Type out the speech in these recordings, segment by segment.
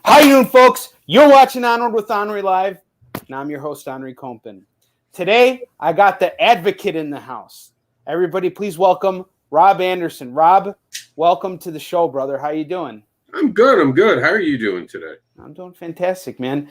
How you doing, folks? You're watching Onward with ONRIE Live, and I'm your host, ONRIE Compen. Today, I got the advocate in the house. Everybody, please welcome Rob Anderson. Rob, welcome to the show, brother. How you doing? I'm good. How are you doing today? I'm doing fantastic, man.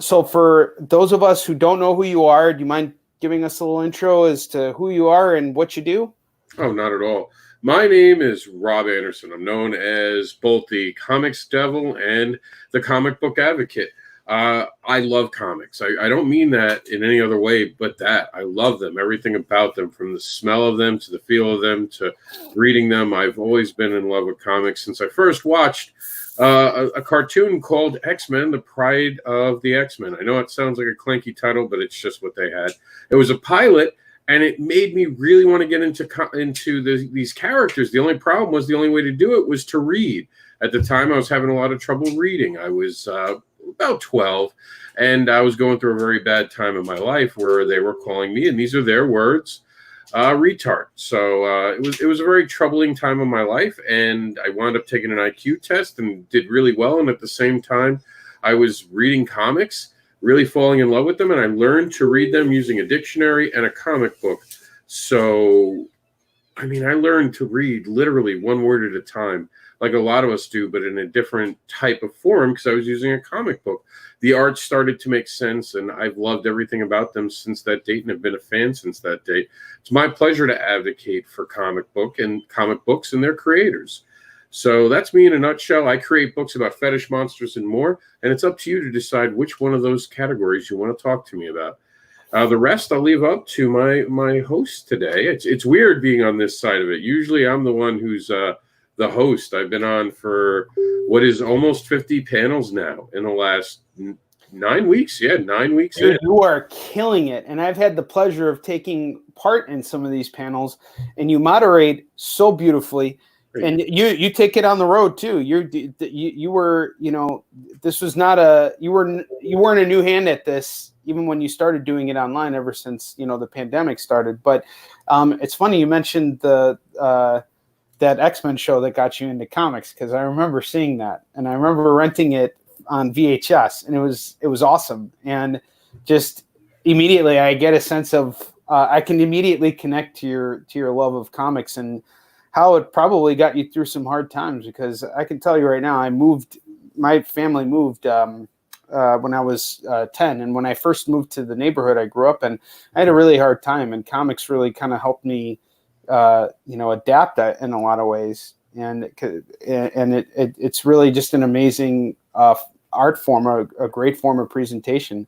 So for those of us who don't know who you are, do you mind giving us a little intro as to who you are and what you do? Oh, not at all. My name is Rob Anderson. I'm known as both the comics devil and the comic book advocate. I love comics. I don't mean that in any other way but that. I love them, everything about them, from the smell of them to the feel of them to reading them. I've always been in love with comics since I first watched a cartoon called X-Men, The Pride of the X-Men. I know it sounds like a clanky title, but it's just what they had. It was a pilot, and it made me really want to get into these characters. The only problem was the only way to do it was to read. At the time, I was having a lot of trouble reading. I was about 12, and I was going through a very bad time in my life where they were calling me, and these are their words, retard. So it was a very troubling time in my life, and I wound up taking an IQ test and did really well. And at the same time, I was reading comics, really falling in love with them, and I learned to read them using a dictionary and a comic book. So, I mean, I learned to read literally one word at a time, like a lot of us do, but in a different type of form because I was using a comic book. The art started to make sense, and I've loved everything about them since that date and have been a fan since that date. It's my pleasure to advocate for comic books and their creators. So that's me in a nutshell. I create books about fetish monsters and more, and it's up to you to decide which one of those categories you want to talk to me about. The rest I'll leave up to my host today. It's weird being on this side of it. Usually I'm the one who's the host. I've been on for what is almost 50 panels now in the last 9 weeks. Yeah, 9 weeks. Dude, you are killing it. And I've had the pleasure of taking part in some of these panels, and you moderate so beautifully. And you take it on the road too. You were, this was not you weren't a new hand at this, even when you started doing it online ever since, the pandemic started. But it's funny you mentioned that X-Men show that got you into comics, because I remember seeing that, and I remember renting it on VHS, and it was awesome. And just immediately I get a sense of I can immediately connect to your love of comics and how it probably got you through some hard times, because I can tell you right now, my family moved when I was 10. And when I first moved to the neighborhood I grew up in, I had a really hard time, and comics really kind of helped me, adapt that in a lot of ways. And it's really just an amazing art form, a great form of presentation.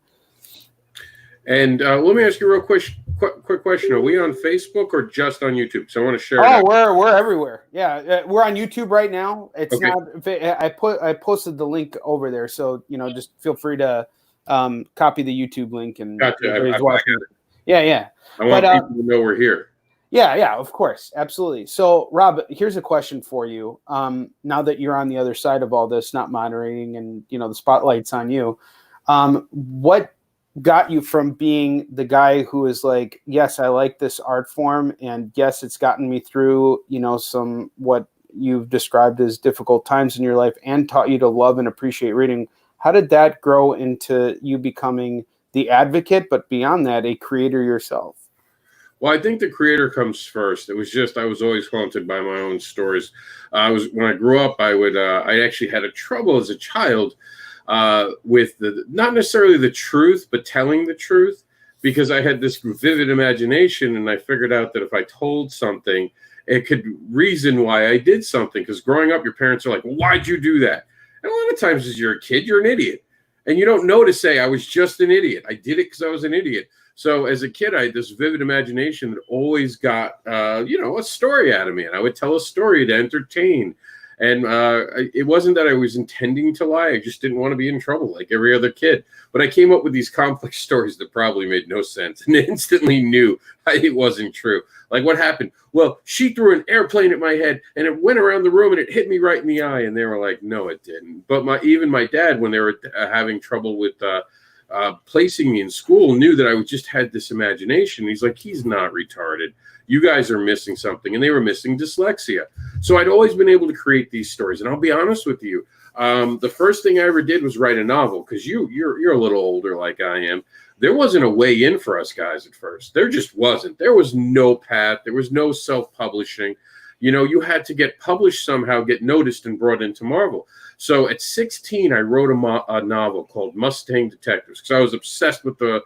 And let me ask you a real quick question. Are we on Facebook or just on YouTube? So I want to share. Oh, we're everywhere. Yeah, we're on YouTube right now. It's okay. I posted the link over there, so just feel free to copy the YouTube link and. Gotcha. I got it. Yeah. I want people to know we're here. Yeah, of course, absolutely. So, Rob, here's a question for you. Now that you're on the other side of all this, not moderating, and the spotlight's on you, what got you from being the guy who is like, yes, I like this art form, and yes, it's gotten me through, some what you've described as difficult times in your life, and taught you to love and appreciate reading? How did that grow into you becoming the advocate, but beyond that, a creator yourself? Well, I think the creator comes first. It was just I was always haunted by my own stories. When I grew up, I actually had a trouble as a child with not necessarily the truth, but telling the truth, because I had this vivid imagination, and I figured out that if I told something, it could reason why I did something. Because growing up, your parents are like, well, why'd you do that? And a lot of times as you're a kid, you're an idiot. And you don't know to say, I was just an idiot. I did it because I was an idiot. So as a kid, I had this vivid imagination that always got, a story out of me. And I would tell a story to entertain. And it wasn't that I was intending to lie. I just didn't want to be in trouble like every other kid. But I came up with these complex stories that probably made no sense, and instantly knew it wasn't true. Like, what happened? Well, she threw an airplane at my head, and it went around the room, and it hit me right in the eye. And they were like, no, it didn't. But even my dad, when they were having trouble with placing me in school, knew that I just had this imagination. He's like, he's not retarded. You guys are missing something. And they were missing dyslexia. So I'd always been able to create these stories. And I'll be honest with you, The first thing I ever did was write a novel, because you're a little older like I am. There wasn't a way in for us guys at first. There just wasn't. There was no path. There was no self-publishing. You know, you had to get published somehow, get noticed, and brought into Marvel. So at 16, I wrote a novel called Mustang Detectives, because I was obsessed with the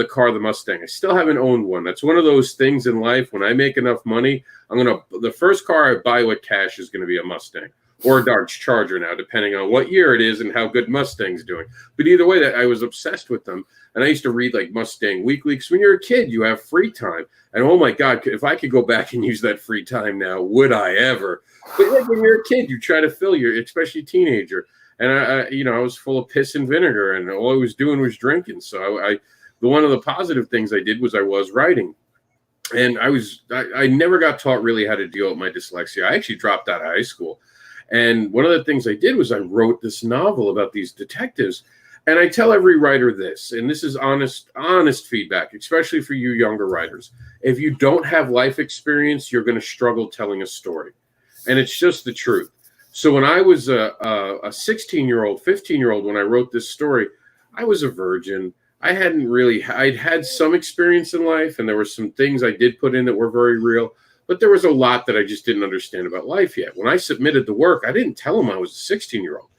car, the Mustang. I still haven't owned one. That's one of those things in life. When I make enough money, the first car I buy with cash is going to be a Mustang, or a Dodge Charger now, depending on what year it is and how good Mustang's doing. But either way, I was obsessed with them. And I used to read like Mustang Weekly, because when you're a kid, you have free time. And oh my God, if I could go back and use that free time now, would I ever? But like when you're a kid, you try to fill especially teenager. And I was full of piss and vinegar, and all I was doing was drinking. So one of the positive things I did was I was writing. And I never got taught really how to deal with my dyslexia. I actually dropped out of high school. And one of the things I did was I wrote this novel about these detectives. And I tell every writer this, and this is honest feedback, especially for you younger writers. If you don't have life experience, you're going to struggle telling a story. And it's just the truth. So when I was a 16-year-old, 15-year-old, when I wrote this story, I was a virgin. I'd had some experience in life, and there were some things I did put in that were very real. But there was a lot that I just didn't understand about life yet. When I submitted the work, I didn't tell them I was a 16-year-old.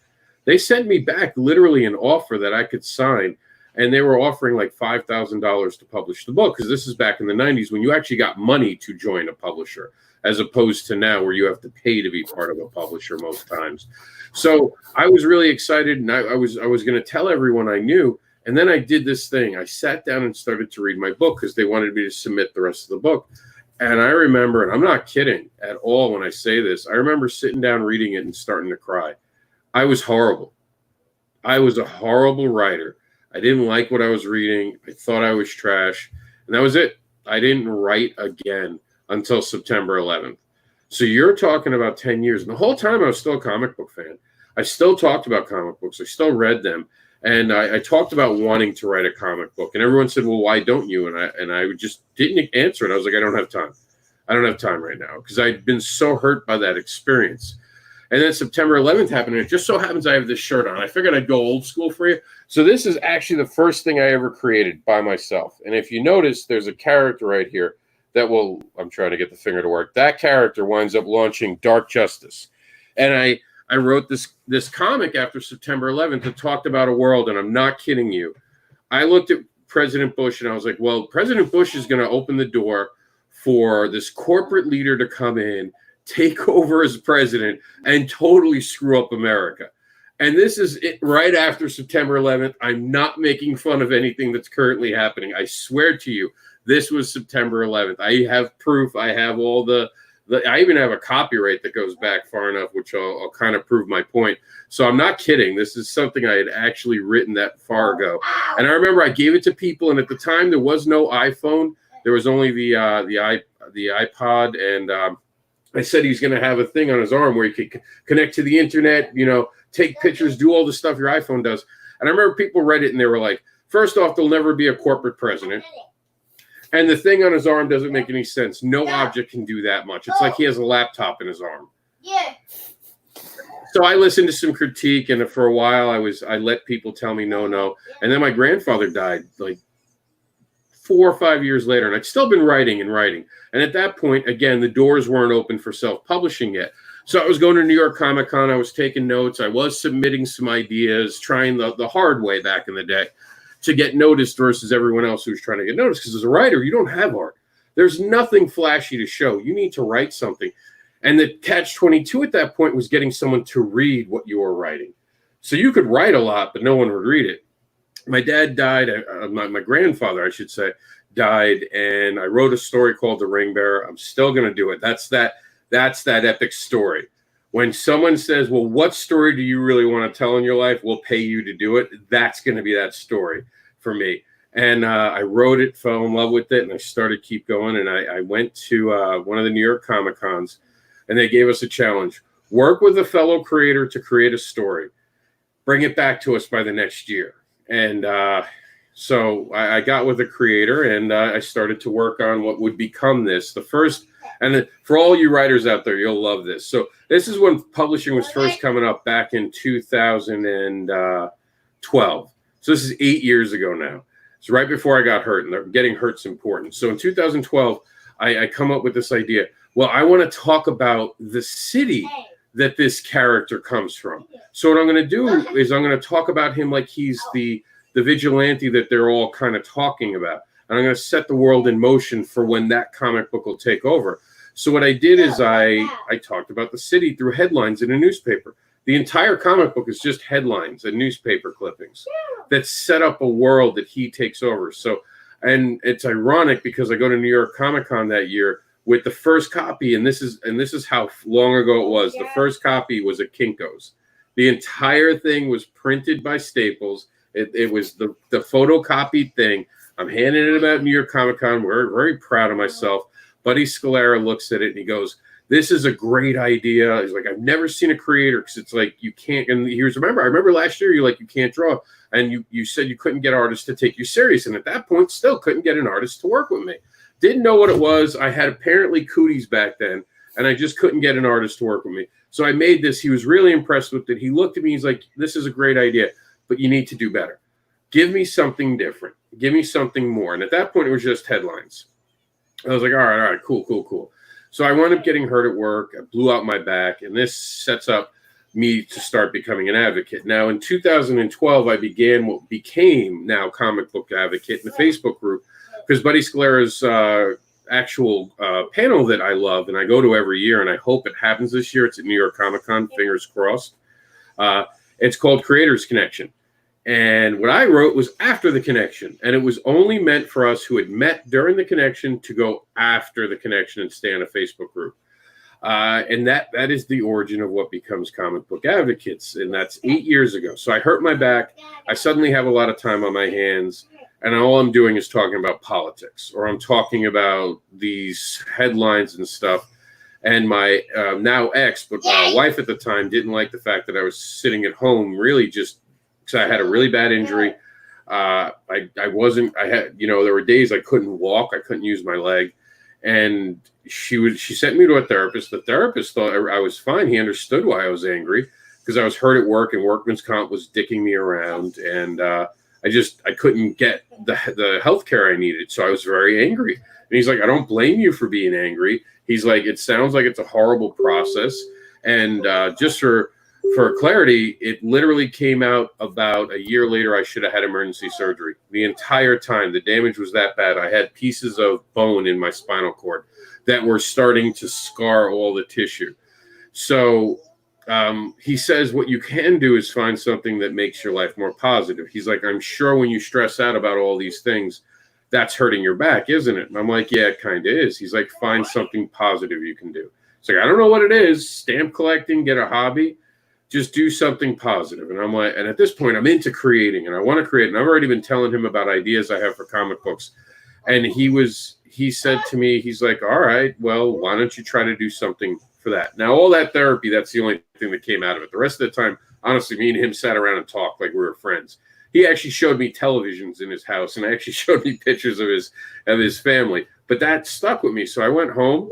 They sent me back literally an offer that I could sign, and they were offering like $5,000 to publish the book, because this is back in the 90s when you actually got money to join a publisher, as opposed to now where you have to pay to be part of a publisher most times. So I was really excited, and I was going to tell everyone I knew. And then I did this thing. I sat down and started to read my book, because they wanted me to submit the rest of the book. And I remember, and I'm not kidding at all when I say this, I remember sitting down reading it and starting to cry. I was horrible. I was a horrible writer. I didn't like what I was reading. I thought I was trash. And that was it. I didn't write again until September 11th. So you're talking about 10 years. And the whole time I was still a comic book fan. I still talked about comic books. I still read them. And I talked about wanting to write a comic book. And everyone said, well, why don't you? And I just didn't answer it. I was like, I don't have time. I don't have time right now, because I'd been so hurt by that experience. And then September 11th happened, and it just so happens I have this shirt on. I figured I'd go old school for you. So this is actually the first thing I ever created by myself. And if you notice, there's a character right here that I'm trying to get the finger to work. That character winds up launching Dark Justice. And I wrote this comic after September 11th that talked about a world, and I'm not kidding you. I looked at President Bush, and I was like, well, President Bush is going to open the door for this corporate leader to come in, take over as president, and totally screw up America. And this is it right after September 11th. I'm not making fun of anything that's currently happening. I swear to you, this was September 11th. I have proof. I have all I even have a copyright that goes back far enough, which I'll kind of prove my point. So I'm not kidding. This is something I had actually written that far ago. And I remember I gave it to people, and at the time there was no iPhone. There was only the iPod, and I said he's going to have a thing on his arm where he could connect to the internet, take pictures, do all the stuff your iPhone does. And I remember people read it and they were like, first off, there'll never be a corporate president. And the thing on his arm doesn't make any sense. No object can do that much. It's like he has a laptop in his arm. Yeah. So I listened to some critique, and for a while I let people tell me no. And then my grandfather died like 4 or 5 years later, and I'd still been writing. And at that point, again, the doors weren't open for self-publishing yet. So I was going to New York Comic Con. I was taking notes. I was submitting some ideas, trying the hard way back in the day to get noticed versus everyone else who was trying to get noticed. Because as a writer, you don't have art. There's nothing flashy to show. You need to write something. And the catch-22 at that point was getting someone to read what you were writing. So you could write a lot, but no one would read it. My dad died, my grandfather, I should say, died, and I wrote a story called The Ring Bearer. I'm still going to do it. That's that epic story. When someone says, well, what story do you really want to tell in your life? We'll pay you to do it. That's going to be that story for me. And I wrote it, fell in love with it, and I started keep going. And I went to one of the New York Comic Cons, and they gave us a challenge. Work with a fellow creator to create a story. Bring it back to us by the next year. And so I got with a creator, and I started to work on what would become this. The first And for all you writers out there, you'll love this. So this is when publishing was first coming up back in 2012. So this is 8 years ago now. It's right before I got hurt, and getting hurt's important. So in 2012, I come up with this idea. Well, I want to talk about the city that this character comes from. So what I'm going to do is I'm going to talk about him like he's the vigilante that they're all kind of talking about. And I'm going to set the world in motion for when that comic book will take over. So what I did is I talked about the city through headlines in a newspaper. The entire comic book is just headlines and newspaper clippings that set up a world that he takes over. So, and it's ironic because I go to New York Comic Con that year with the first copy, and this is how long ago it was. The first copy was at Kinko's. The entire thing was printed by Staples. It was the photocopied thing. I'm handing it about New York Comic Con. We're very proud of myself. Buddy Scalera looks at it and he goes, "This is a great idea." He's like, "I've never seen a creator," because it's like you can't. And I remember last year you're like, you can't draw, and you said you couldn't get artists to take you serious, and at that point still couldn't get an artist to work with me. Didn't know what it was. I had apparently cooties back then, and I just couldn't get an artist to work with me. So I made this. He was really impressed with it. He looked at me. He's like, "This is a great idea, but you need to do better. Give me something different. Give me something more." And at that point, it was just headlines. I was like, all right, cool. So I wound up getting hurt at work. I blew out my back, and this sets up me to start becoming an advocate. Now, in 2012, I began what became now Comic Book Advocate in the Facebook group, because Buddy Scalera's actual panel that I love, and I go to every year, and I hope it happens this year. It's at New York Comic Con, fingers crossed. It's called Creators Connection. And what I wrote was after the connection, and it was only meant for us who had met during the connection to go after the connection and stay in a Facebook group. And that is the origin of what becomes Comic Book Advocates, and that's 8 years ago. So I hurt my back. I suddenly have a lot of time on my hands, and all I'm doing is talking about politics, or I'm talking about these headlines and stuff. And my now ex, but wife at the time, didn't like the fact that I was sitting at home, really just because I had a really bad injury. There were days I couldn't walk. I couldn't use my leg. And she sent me to a therapist. The therapist thought I was fine. He understood why I was angry, because I was hurt at work and workman's comp was dicking me around. And I couldn't get the health care I needed. So I was very angry. And he's like, "I don't blame you for being angry." He's like, "It sounds like it's a horrible process." And just for clarity, it literally came out about a year later. I should have had emergency surgery. The entire time, the damage was that bad. I had pieces of bone in my spinal cord that were starting to scar all the tissue. So he says what you can do is find something that makes your life more positive. He's like, "I'm sure when you stress out about all these things, that's hurting your back, isn't it?" And I'm like, "Yeah, it kind of is." He's like, "Find something positive you can do." It's like, "I don't know what it is. Stamp collecting, get a hobby. Just do something positive." And I'm like, and at this point, I'm into creating, and I want to create. And I've already been telling him about ideas I have for comic books. And he said to me, he's like, "All right, well, why don't you try to do something for that?" Now, all that therapy, that's the only thing that came out of it. The rest of the time, honestly, me and him sat around and talked like we were friends. He actually showed me televisions in his house, and actually showed me pictures of his family. But that stuck with me. So I went home,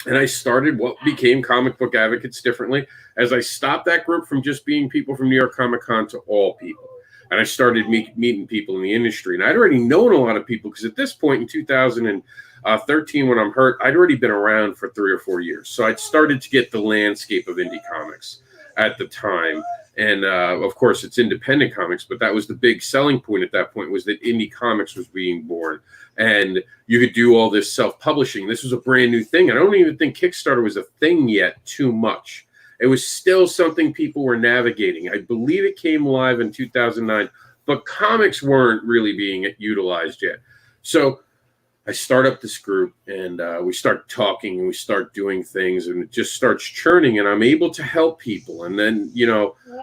and I started what became Comic Book Advocates differently, as I stopped that group from just being people from New York Comic Con to all people. And I started meeting people in the industry. And I'd already known a lot of people, because at this point in 2013, when I'm hurt, I'd already been around for 3 or 4 years. So I'd started to get the landscape of indie comics at the time. And of course, it's independent comics, but that was the big selling point at that point, was that indie comics was being born. And you could do all this self-publishing. This was a brand new thing. I don't even think Kickstarter was a thing yet too much. It was still something people were navigating. I believe it came live in 2009, but comics weren't really being utilized yet. So I start up this group, and we start talking, and we start doing things, and it just starts churning, and I'm able to help people. And then,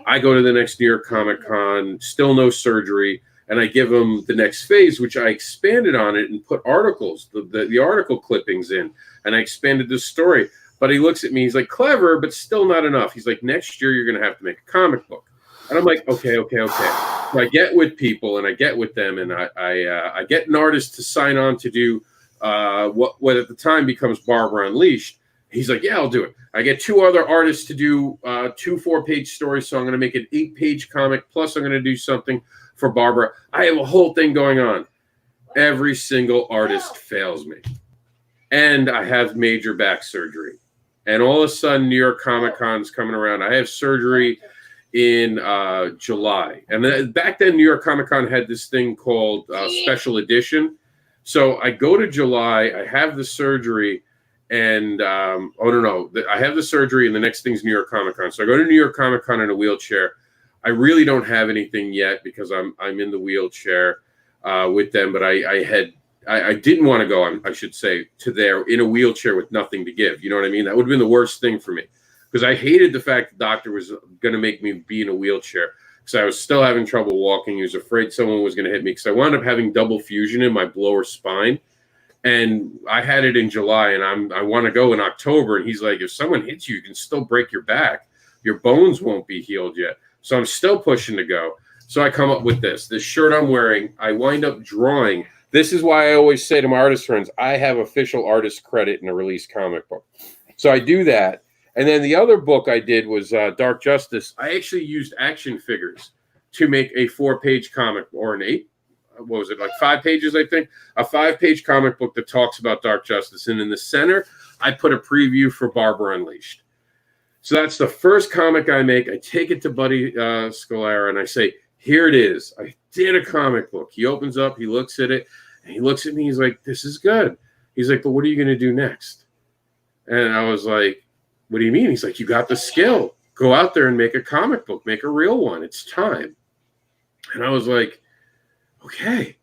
I go to the next New York Comic Con, still no surgery, and I give them the next phase, which I expanded on it and put articles, the article clippings in, and I expanded the story. But he looks at me, he's like, "Clever, but still not enough." He's like, "Next year, you're going to have to make a comic book." And I'm like, okay. So I get with people, and I get with them, and I get an artist to sign on to do what at the time becomes Barbara Unleashed. He's like, yeah, I'll do it. I get 2 other artists to do 2 4-page stories, so I'm going to make an 8-page comic, plus I'm going to do something for Barbara. I have a whole thing going on. Every single artist fails me. And I have major back surgery. And all of a sudden, New York Comic Con is coming around. I have surgery in July. And back then, New York Comic Con had this thing called Special Edition. So I go to July, I have the surgery, and I have the surgery, and the next thing's New York Comic Con. So I go to New York Comic Con in a wheelchair. I really don't have anything yet because I'm in the wheelchair with them, but I didn't want to go, I should say, to there in a wheelchair with nothing to give. You know what I mean? That would have been the worst thing for me because I hated the fact the doctor was going to make me be in a wheelchair because I was still having trouble walking. He was afraid someone was going to hit me because I wound up having double fusion in my lower spine. And I had it in July, and I want to go in October. And he's like, if someone hits you, you can still break your back. Your bones won't be healed yet. So I'm still pushing to go. So I come up with this shirt I'm wearing. I wind up drawing. This is why I always say to my artist friends, I have official artist credit in a released comic book. So I do that. And then the other book I did was Dark Justice. I actually used action figures to make a 4-page comic, or an 8. What was it, like 5 pages, I think? A 5-page comic book that talks about Dark Justice. And in the center, I put a preview for Barbara Unleashed. So that's the first comic I make. I take it to Buddy Scalara, and I say, here it is. I did a comic book. He opens up, he looks at it, and he looks at me. He's like, this is good. He's like, but what are you going to do next? And I was like, what do you mean? He's like, you got the skill. Go out there and make a comic book. Make a real one. It's time. And I was like, okay,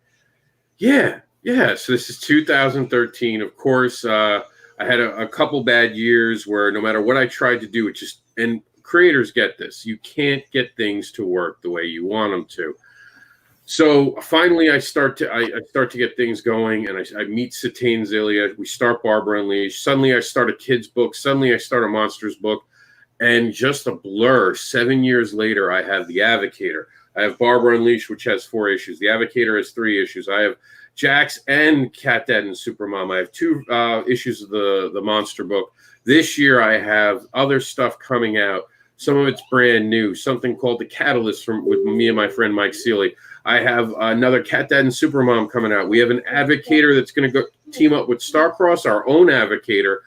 yeah. So this is 2013. Of course, I had a couple bad years where no matter what I tried to do, it just, and creators get this, you can't get things to work the way you want them to. So finally, I start to get things going, and I meet Satine Zilia. We start Barbara Unleashed. Suddenly, I start a kids book. Suddenly, I start a monsters book, and just a blur. 7 years later, I have The Advocator. I have Barbara Unleashed, which has 4 issues. The Advocator has 3 issues. I have Jax and Cat Dad and Supermom. I have 2 issues of the monster book. This year, I have other stuff coming out. Some of it's brand new. Something called The Catalyst with me and my friend Mike Seeley. I have another Cat Dad and Supermom coming out. We have an Advocator that's going to go team up with Starcross, our own Advocator,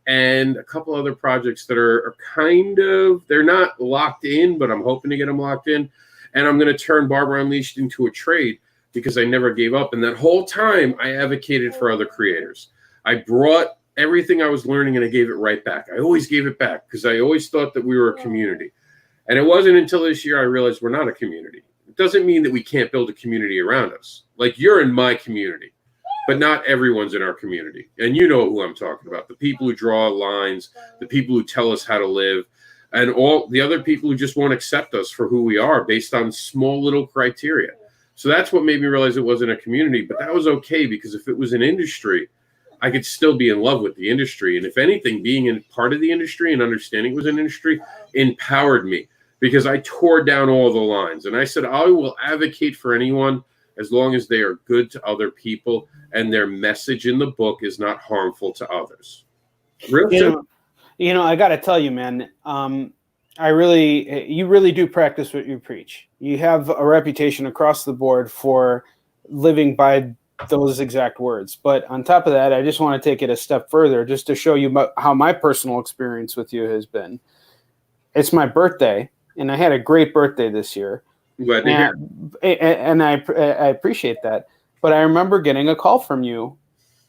and a couple other projects that are kind of, they're not locked in, but I'm hoping to get them locked in. And I'm going to turn Barbara Unleashed into a trade because I never gave up. And that whole time, I advocated for other creators. I brought everything I was learning and I gave it right back. I always gave it back because I always thought that we were a community. And it wasn't until this year I realized we're not a community. It doesn't mean that we can't build a community around us. Like, you're in my community, but not everyone's in our community. And you know who I'm talking about. The people who draw lines, the people who tell us how to live, and all the other people who just won't accept us for who we are based on small little criteria. So that's what made me realize it wasn't a community, but that was okay, because if it was an industry, I could still be in love with the industry. And if anything, being in part of the industry and understanding it was an industry empowered me, because I tore down all the lines. And I said, I will advocate for anyone as long as they are good to other people and their message in the book is not harmful to others. Real simple. You know, I got to tell you, man, you really do practice what you preach. You have a reputation across the board for living by those exact words. But on top of that, I just want to take it a step further just to show you how my personal experience with you has been. It's my birthday, and I had a great birthday this year. Glad to hear. And I appreciate that. But I remember getting a call from you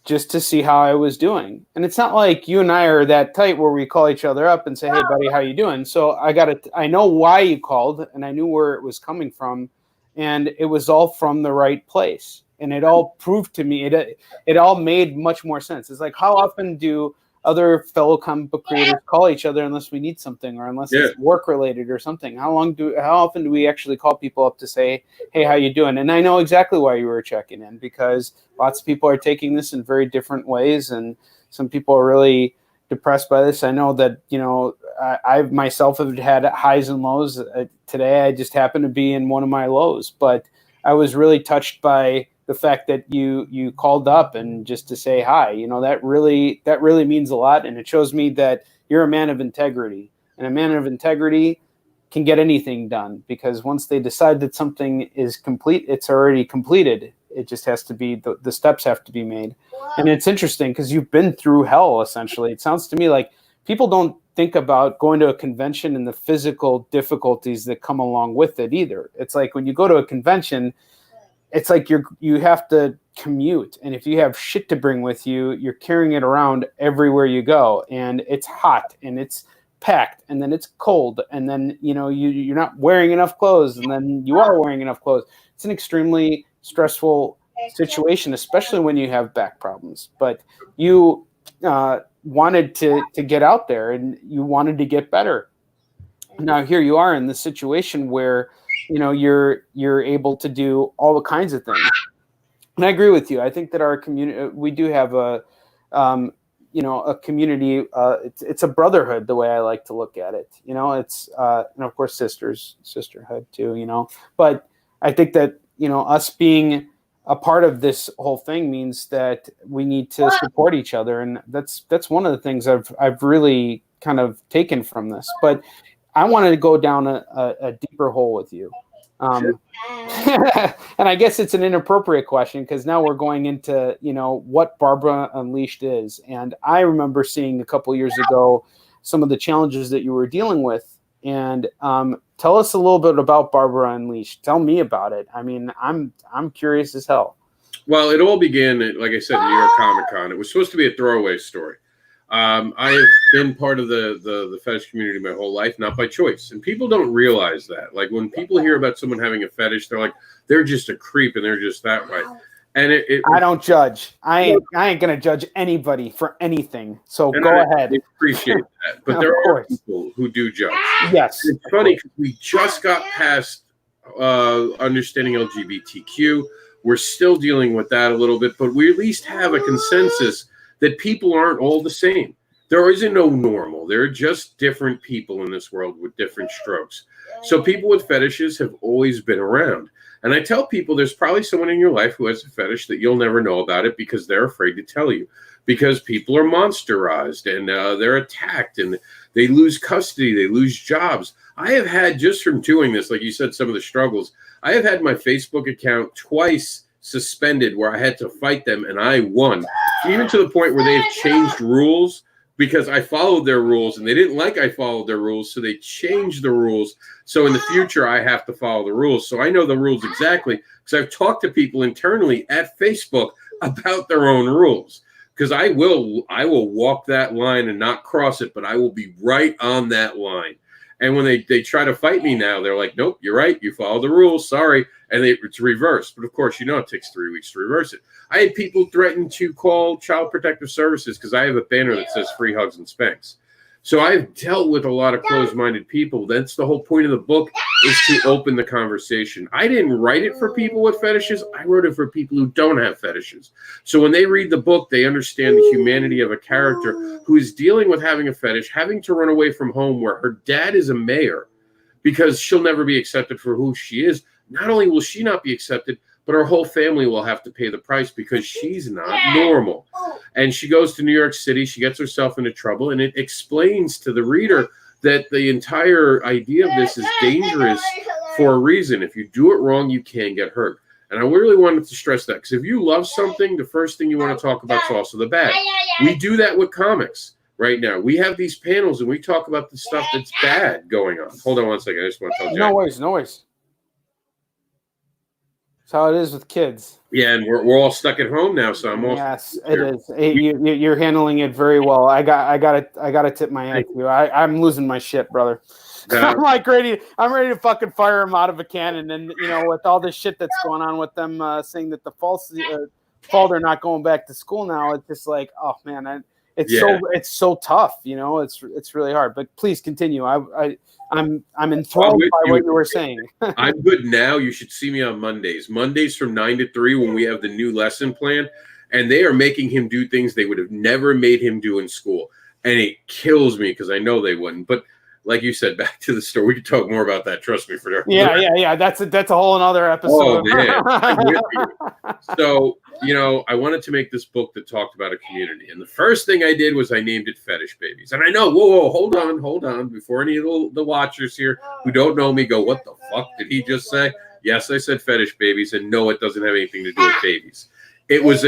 just to see how I was doing. And it's not like you and I are that tight where we call each other up and say, hey, buddy, how you doing? So I know why you called, and I knew where it was coming from, and it was all from the right place. And it all proved to me, it all made much more sense. It's like, how often do other fellow comic book creators call each other unless we need something, or unless it's work related or something? How often do we actually call people up to say, hey, how you doing? And I know exactly why you were checking in, because lots of people are taking this in very different ways, and some people are really depressed by this. I know that, I myself have had highs and lows. Today I just happened to be in one of my lows, but I was really touched by the fact that you called up and just to say hi, that really means a lot. And it shows me that you're a man of integrity, and a man of integrity can get anything done, because once they decide that something is complete, it's already completed. It just has to be, the steps have to be made. And it's interesting because you've been through hell, essentially. It sounds to me like people don't think about going to a convention and the physical difficulties that come along with it either. It's like when you go to a convention, it's like you have to commute. And if you have shit to bring with you, you're carrying it around everywhere you go. And it's hot and it's packed, and then it's cold, and then you're not wearing enough clothes, and then you are wearing enough clothes. It's an extremely stressful situation, especially when you have back problems. But you wanted to get out there, and you wanted to get better. Now here you are in the situation where you're able to do all the kinds of things. And I agree with you. I think that our community, we do have a community. It's a brotherhood, the way I like to look at it. It's and of course sisterhood too. But I think that us being a part of this whole thing means that we need to support each other, and that's one of the things I've really kind of taken from this. But I wanted to go down a deeper hole with you. And I guess it's an inappropriate question because now we're going into, what Barbara Unleashed is. And I remember seeing a couple years ago some of the challenges that you were dealing with. And tell us a little bit about Barbara Unleashed. Tell me about it. I mean, I'm curious as hell. Well, it all began, like I said, New York Comic Con. It was supposed to be a throwaway story. I have been part of the fetish community my whole life, not by choice. And people don't realize that. Like when people hear about someone having a fetish, they're like, they're just a creep and they're just that way. And I don't judge. I ain't going to judge anybody for anything. So go ahead. I appreciate that. But there are people who do judge. Yes. It's funny because we just got past understanding LGBTQ. We're still dealing with that a little bit, but we at least have a consensus that people aren't all the same. There isn't no normal. There are just different people in this world with different strokes. So people with fetishes have always been around. And I tell people there's probably someone in your life who has a fetish that you'll never know about it because they're afraid to tell you. Because people are monsterized and they're attacked and they lose custody, they lose jobs. I have had, just from doing this, like you said, some of the struggles, I have had my Facebook account twice suspended where I had to fight them and I won. Even to the point where they've changed rules because I followed their rules and they didn't like I followed their rules, so they changed the rules. So in the future, I have to follow the rules. So I know the rules exactly because I've talked to people internally at Facebook about their own rules. Because I will walk that line and not cross it, but I will be right on that line. And when they try to fight me now, they're like, nope, you're right. You follow the rules. Sorry. And it's reversed. But of course, it takes 3 weeks to reverse it. I had people threaten to call Child Protective Services because I have a banner that says free hugs and spanks. So I've dealt with a lot of closed-minded people. That's the whole point of the book, is to open the conversation. I didn't write it for people with fetishes. I wrote it for people who don't have fetishes. So when they read the book, they understand the humanity of a character who is dealing with having a fetish, having to run away from home where her dad is a mayor because she'll never be accepted for who she is. Not only will she not be accepted, but her whole family will have to pay the price because she's not normal. And she goes to New York City. She gets herself into trouble, and it explains to the reader that the entire idea of this is dangerous for a reason. If you do it wrong, you can get hurt. And I really wanted to stress that because if you love something, the first thing you want to talk about is also the bad. We do that with comics right now. We have these panels, and we talk about the stuff that's bad going on. Hold on one second. I just want to tell you. No worries. That's how it is with kids. Yeah, and we're all stuck at home now, so I'm all. Yes, it is. You're handling it very well. I gotta tip my hat to you. I'm losing my shit, brother. I'm ready to fucking fire him out of a cannon. And with all this shit that's going on with them saying that the fall they're not going back to school now, it's just like, oh man, it's so tough. It's really hard. But please continue. I'm enthralled by what you were saying. I'm good now. You should see me on Mondays. Mondays from 9 to 3 when we have the new lesson plan, and they are making him do things they would have never made him do in school, and it kills me because I know they wouldn't. But like you said, back to the story. We could talk more about that. Trust me. Yeah. That's a whole another episode. Oh man, I'm with you. So I wanted to make this book that talked about a community, and the first thing I did was I named it Fetish Babies. And I know, whoa, hold on, before any of the watchers here who don't know me go, what the fuck did he just say? Yes, I said Fetish Babies, and no, it doesn't have anything to do with babies. It was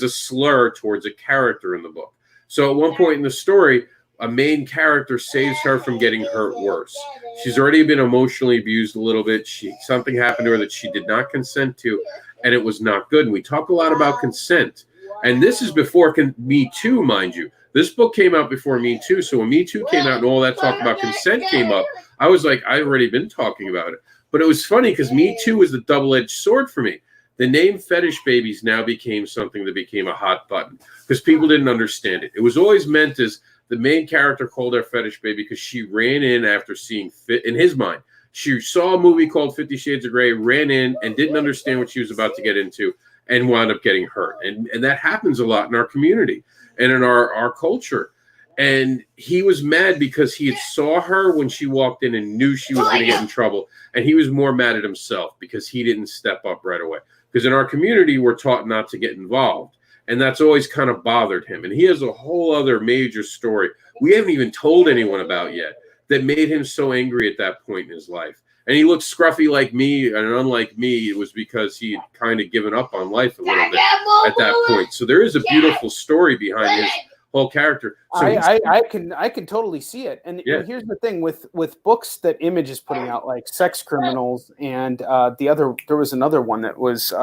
a slur towards a character in the book. So at one point in the story, a main character saves her from getting hurt worse. She's already been emotionally abused a little bit. Something happened to her that she did not consent to, and it was not good. And we talk a lot about consent. And this is before Me Too, mind you. This book came out before Me Too. So when Me Too came out and all that talk about consent came up, I was like, I've already been talking about it. But it was funny because Me Too was the double-edged sword for me. The name Fetish Babies now became something that became a hot button because people didn't understand it. It was always meant as the main character called her Fetish Baby because she ran in after seeing in his mind. She saw a movie called 50 Shades of Grey, ran in and didn't understand what she was about to get into and wound up getting hurt. And that happens a lot in our community and in our culture. And he was mad because he had saw her when she walked in and knew she was going to get in trouble. And he was more mad at himself because he didn't step up right away. Because in our community, we're taught not to get involved. And that's always kind of bothered him. And he has a whole other major story we haven't even told anyone about yet that made him so angry at that point in his life. And he looked scruffy like me, and unlike me, it was because he had kind of given up on life a little bit at that point. So there is a beautiful story behind his whole character. So I can totally see it. And here's the thing with books that Image is putting out, like Sex Criminals, and there was another one that was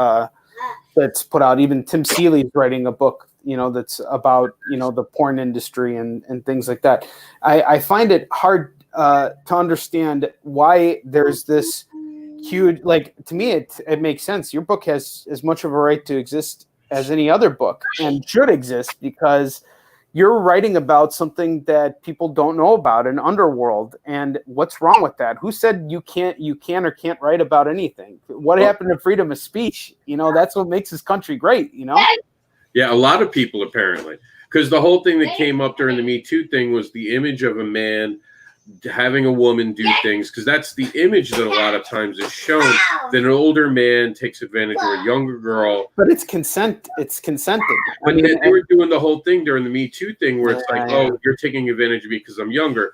that's put out. Even Tim Seeley's writing a book, that's about the porn industry and things like that. I find it hard to understand why there's this huge, to me it makes sense. Your book has as much of a right to exist as any other book and should exist because you're writing about something that people don't know about, an underworld. And what's wrong with that? Who said you can or can't write about anything? What happened to freedom of speech? That's what makes this country great, Yeah, a lot of people apparently. Because the whole thing that came up during the Me Too thing was the image of a man having a woman do things, because that's the image that a lot of times is shown, that an older man takes advantage of a younger girl. But it's consented. But they were doing the whole thing during the Me Too thing where it's like, oh, you're taking advantage of me because I'm younger.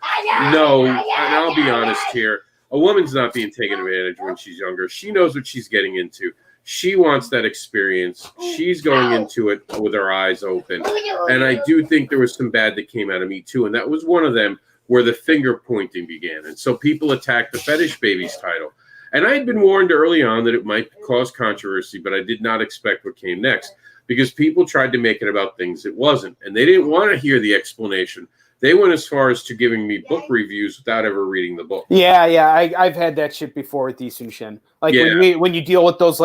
No, and I'll be honest here. A woman's not being taken advantage when she's younger. She knows what she's getting into. She wants that experience. She's going into it with her eyes open. And I do think there was some bad that came out of Me Too, and that was one of them, where the finger pointing began. And so people attacked the Fetish Babies title. And I had been warned early on that it might cause controversy, but I did not expect what came next, because people tried to make it about things it wasn't. And they didn't want to hear the explanation. They went as far as to giving me book reviews without ever reading the book. Yeah. I've had that shit before with Sun. When you deal with those,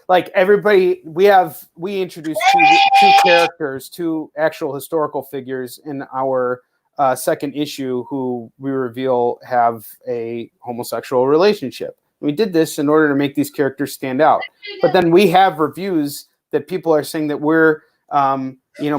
everybody, we introduced two characters, two actual historical figures in our second issue who we reveal have a homosexual relationship. We did this in order to make these characters stand out. But then we have reviews that people are saying that we're,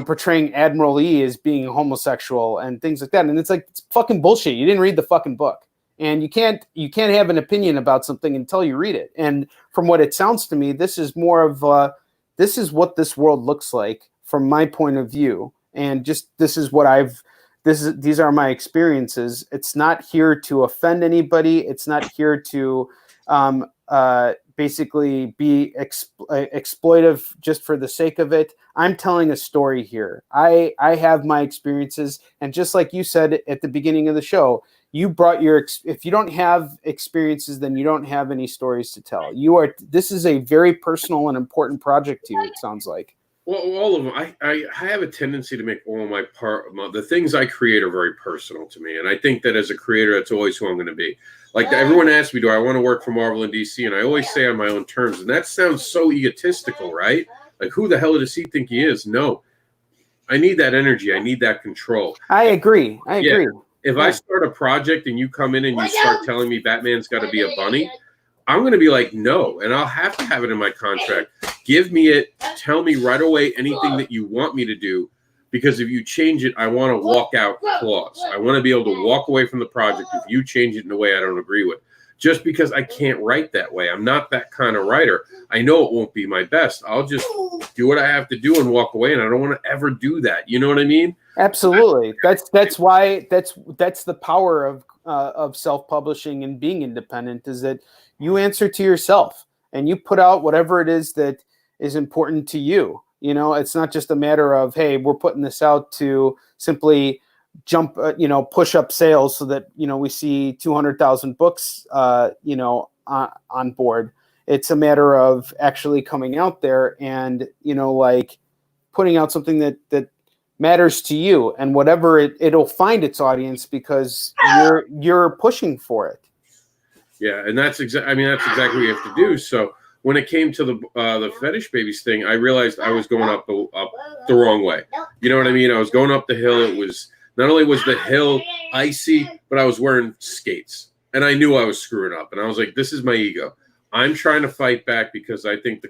portraying Admiral E as being homosexual and things like that. And it's fucking bullshit. You didn't read the fucking book. And you can't have an opinion about something until you read it. And from what it sounds to me, this is more of this is what this world looks like from my point of view. And just these are my experiences. It's not here to offend anybody. It's not here to basically be exploitive just for the sake of it. I'm telling a story here. I have my experiences. And just like you said at the beginning of the show, you brought if you don't have experiences, then you don't have any stories to tell. This is a very personal and important project to you, it sounds like. Well, all of them. I have a tendency to make all the things I create are very personal to me. And I think that as a creator, that's always who I'm going to be. Everyone asks me, do I want to work for Marvel and DC? And I always say on my own terms. And that sounds so egotistical, right? Like, who the hell does he think he is? No. I need that energy. I need that control. I agree. If I start a project and you come in and you start telling me Batman's got to be a bunny, I'm going to be like, no. And I'll have to have it in my contract. Give me it. Tell me right away anything that you want me to do. because if you change it, I want to walk out clause. I want to be able to walk away from the project if you change it in a way I don't agree with. Just because I can't write that way. I'm not that kind of writer. I know it won't be my best. I'll just do what I have to do and walk away, and I don't want to ever do that. You know what I mean? Absolutely. That's why that's the power of self-publishing and being independent, is that you answer to yourself and you put out whatever it is that is important to you. You know, it's not just a matter of, hey, we're putting this out to simply jump, push up sales so that, we see 200,000 books, on board. It's a matter of actually coming out there and, putting out something that matters to you, and whatever it'll find its audience because you're pushing for it. Yeah. And that's exactly what you have to do. So when it came to the fetish babies thing, I realized I was going up the wrong way. You know what I mean? I was going up the hill. It was, not only was the hill icy, but I was wearing skates, and I knew I was screwing up. And I was like, this is my ego. I'm trying to fight back because I think the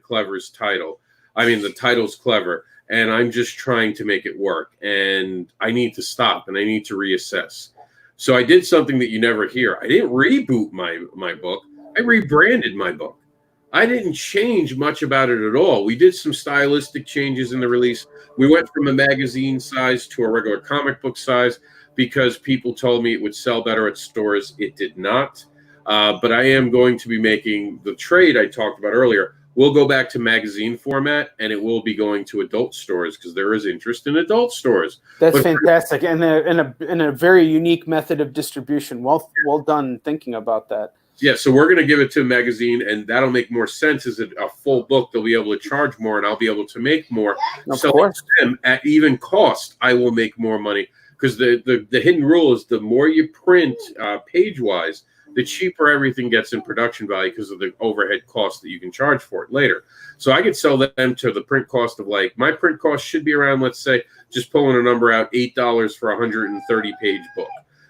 title's clever, and I'm just trying to make it work. And I need to stop, and I need to reassess. So I did something that you never hear. I didn't reboot my book. I rebranded my book. I didn't change much about it at all. We did some stylistic changes in the release. We went from a magazine size to a regular comic book size because people told me it would sell better at stores. It did not. But I am going to be making the trade I talked about earlier. We'll go back to magazine format, and it will be going to adult stores because there is interest in adult stores. That's fantastic, and in a very unique method of distribution. Well done thinking about that. Yeah, so we're going to give it to a magazine, and that'll make more sense as a full book. They'll be able to charge more, and I'll be able to make more. So them at even cost, I will make more money, because the hidden rule is the more you print page-wise, the cheaper everything gets in production value because of the overhead cost that you can charge for it later. So I could sell them to the print cost of, like, my print cost should be around, let's say, just pulling a number out, $8 for a 130-page book.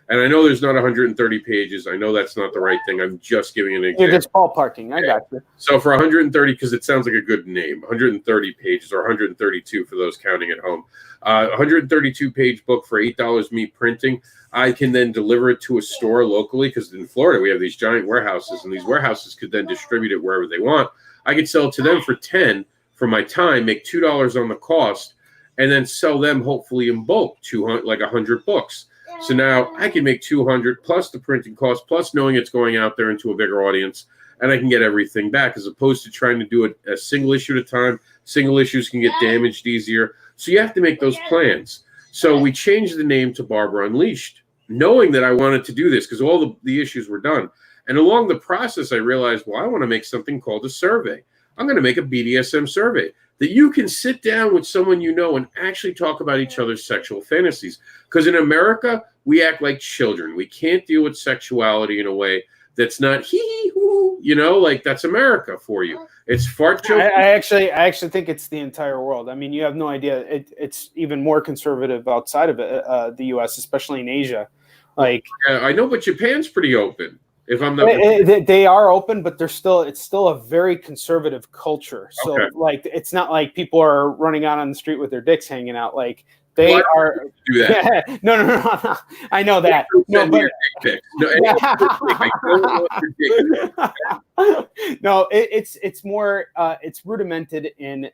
And I know there's not 130 pages. I know that's not the right thing. I'm just giving an example. You're just ballparking. I got you. So for 130, because it sounds like a good name, 130 pages, or 132 for those counting at home. 132-page book for $8 me printing. I can then deliver it to a store locally, because in Florida we have these giant warehouses, and these warehouses could then distribute it wherever they want. I could sell it to them for $10 for my time, make $2 on the cost, and then sell them hopefully in bulk, 100 books. So now I can make 200 plus the printing cost, plus knowing it's going out there into a bigger audience, and I can get everything back, as opposed to trying to do it a single issue at a time. Single issues can get damaged easier. So you have to make those plans. So we changed the name to Barbara Unleashed, knowing that I wanted to do this because all the issues were done. And along the process, I realized, well, I want to make something called a survey. I'm going to make a BDSM survey that you can sit down with someone you know and actually talk about each other's sexual fantasies. Because in America, we act like children. We can't deal with sexuality in a way that's not hee-hee-hoo, like that's America for you. It's fart joke. I actually think it's the entire world. I mean, you have no idea. It's even more conservative outside of the U.S., especially in Asia. Like, yeah, I know, but Japan's pretty open. If I'm not, they are open, but it's still a very conservative culture. So like, it's not like people are running out on the street with their dicks hanging out. Like, they are. Do that. Yeah, no. I know that. No, it's more. It's rudimented in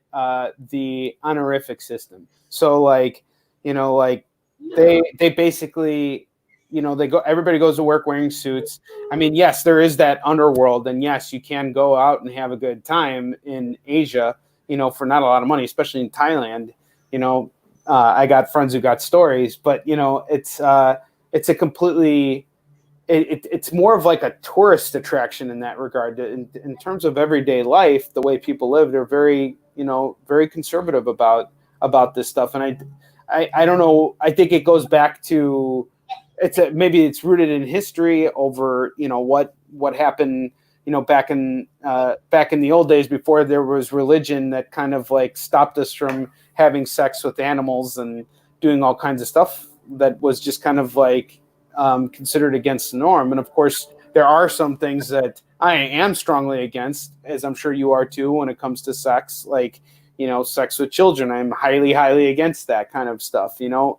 the honorific system. So like, they basically. Everybody goes to work wearing suits. I mean, yes, there is that underworld, and yes, you can go out and have a good time in Asia, for not a lot of money, especially in Thailand. I got friends who got stories, but it's a completely, it's more of like a tourist attraction in that regard. In terms of everyday life, the way people live, they're very, very conservative about this stuff. And I don't know. I think it goes back to. Maybe it's rooted in history over what happened back in the old days before there was religion that kind of like stopped us from having sex with animals and doing all kinds of stuff that was just kind of like considered against the norm. And of course there are some things that I am strongly against, as I'm sure you are too, when it comes to sex. Like you know, sex with children. I'm highly, highly against that kind of stuff. You know,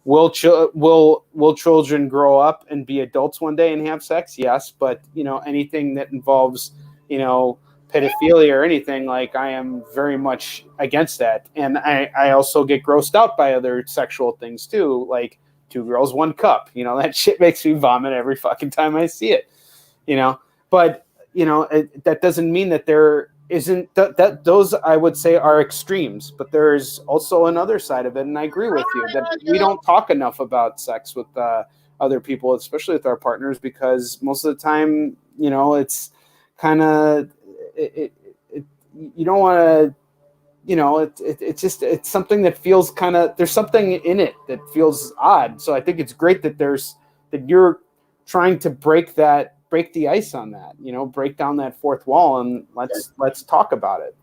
will children grow up and be adults one day and have sex? Yes, but you know, anything that involves, you know, pedophilia or anything, like, I am very much against that. And I also get grossed out by other sexual things too, like 2 girls, 1 cup. You know, that shit makes me vomit every fucking time I see it. You know, but you know, that doesn't mean that there isn't that those, I would say, are extremes, but there's also another side of it. And I agree with you that we don't talk enough about sex with other people, especially with our partners, because most of the time, you know, it's kind of, you don't want to, you know, it's just, it's something that feels kind of, there's something in it that feels odd. So I think it's great that you're trying to break the ice on that, you know, break down that 4th wall, and let's talk about it.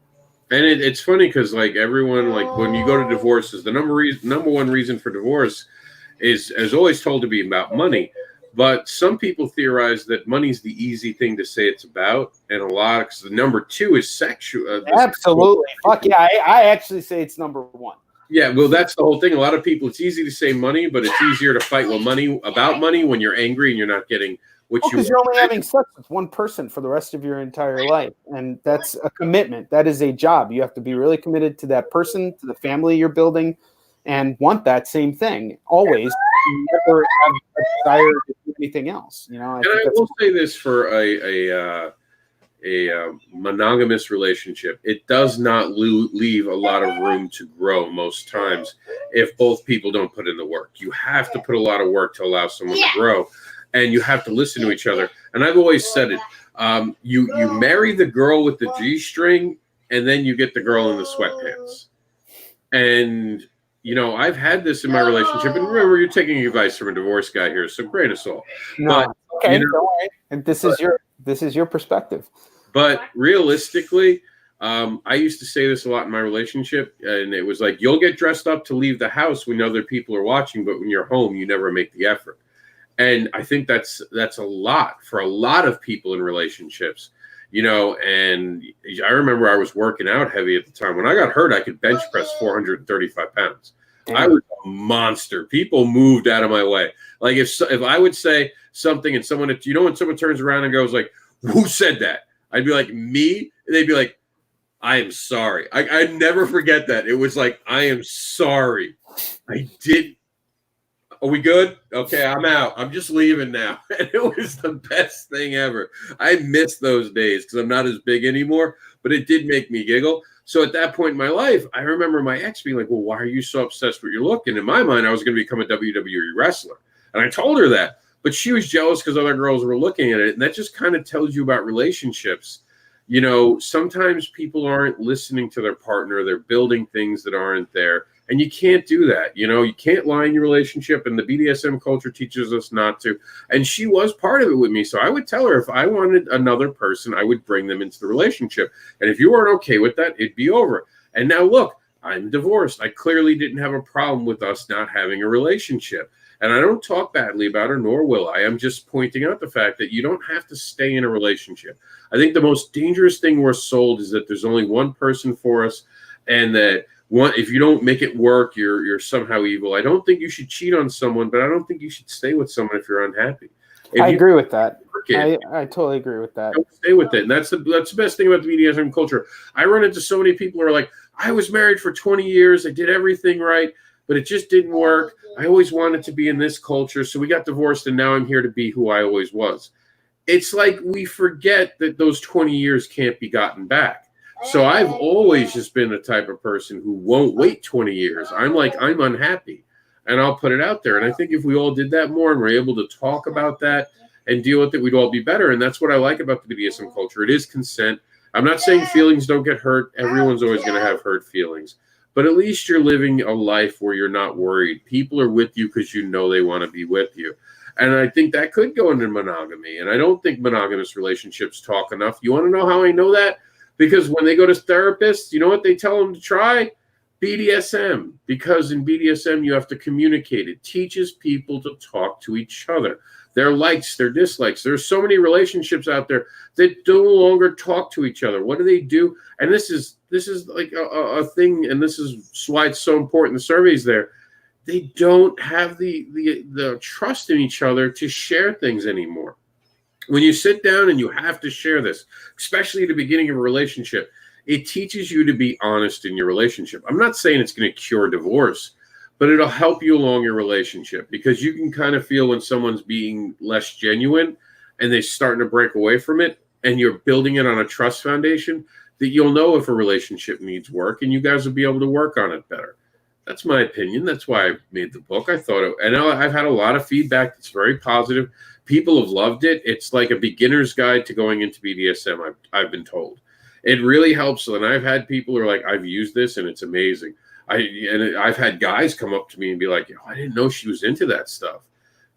And it's funny because, like, everyone, like, when you go to divorces, the number one reason for divorce is always told to be about money. But some people theorize that money's the easy thing to say it's about, and a lot, because the number 2 is sexual. Absolutely. Fuck yeah. I actually say it's number 1. Yeah, well, that's the whole thing. A lot of people, it's easy to say money, but it's easier to fight about money when you're angry and you're not getting what you want. Because you're only having sex with one person for the rest of your entire life. And that's a commitment. That is a job. You have to be really committed to that person, to the family you're building, and want that same thing always. You never have a desire to do anything else. You know, I will say this for a monogamous relationship, it does not leave a lot of room to grow most times if both people don't put in the work. You have to put a lot of work to allow someone to grow, and you have to listen to each other. And I've always said it, you marry the girl with the G-string, and then you get the girl in the sweatpants. And you know, I've had this in my relationship, and remember, you're taking advice from a divorce guy here, so great us all. No, but, okay, you know, don't worry. And this is your perspective. But realistically, I used to say this a lot in my relationship, and it was like, you'll get dressed up to leave the house when other people are watching, but when you're home, you never make the effort. And I think that's a lot for a lot of people in relationships. You know, and I remember I was working out heavy at the time. When I got hurt, I could bench press 435 pounds. Damn. I was a monster. People moved out of my way. Like if I would say something and someone, you know, when someone turns around and goes like, "Who said that?" I'd be like, "Me." And they'd be like, "I am sorry." I'd never forget that. It was like, "I am sorry. I did." Are we good? Okay, I'm out. I'm just leaving now. And it was the best thing ever. I miss those days because I'm not as big anymore, but it did make me giggle. So at that point in my life, I remember my ex being like, "Well, why are you so obsessed with your look?" And in my mind, I was going to become a WWE wrestler. And I told her that. But she was jealous because other girls were looking at it. And that just kind of tells you about relationships. You know, sometimes people aren't listening to their partner. They're building things that aren't there. And you can't do that. You know, you can't lie in your relationship. And the BDSM culture teaches us not to. And she was part of it with me. So I would tell her if I wanted another person, I would bring them into the relationship. And if you weren't okay with that, it'd be over. And now look, I'm divorced. I clearly didn't have a problem with us not having a relationship. And I don't talk badly about her, nor will I. I'm just pointing out the fact that you don't have to stay in a relationship. I think the most dangerous thing we're sold is that there's only one person for us, and that if you don't make it work, you're somehow evil. I don't think you should cheat on someone, but I don't think you should stay with someone if you're unhappy. I agree with that. I totally agree with that. Don't stay with it. And that's the best thing about the BDSM culture. I run into so many people who are like, "I was married for 20 years. I did everything right, but it just didn't work. I always wanted to be in this culture. So we got divorced, and now I'm here to be who I always was." It's like we forget that those 20 years can't be gotten back. So I've always just been the type of person who won't wait 20 years. I'm like, I'm unhappy, and I'll put it out there. And I think if we all did that more and we're able to talk about that and deal with it, we'd all be better. And that's what I like about the BDSM culture. It is consent. I'm not saying feelings don't get hurt. Everyone's always going to have hurt feelings. But at least you're living a life where you're not worried. People are with you because you know they want to be with you. And I think that could go into monogamy. And I don't think monogamous relationships talk enough. You want to know how I know that? Because when they go to therapists, you know what they tell them to try? BDSM, because in BDSM you have to communicate. It teaches people to talk to each other, their likes, their dislikes. There's so many relationships out there that no longer talk to each other. What do? And this is like a thing, and this is why it's so important. The surveys there, they don't have the trust in each other to share things anymore. When you sit down and you have to share this, especially at the beginning of a relationship, it teaches you to be honest in your relationship. I'm not saying it's going to cure divorce, but it'll help you along your relationship, because you can kind of feel when someone's being less genuine and they're starting to break away from it, and you're building it on a trust foundation, that you'll know if a relationship needs work, and you guys will be able to work on it better. That's my opinion. That's why I made the book. I thought and I've had a lot of feedback that's very positive. People have loved it. It's like a beginner's guide to going into BDSM, I've been told. It really helps. And I've had people who are like, I've used this and it's amazing. I've had guys come up to me and be like, I didn't know she was into that stuff.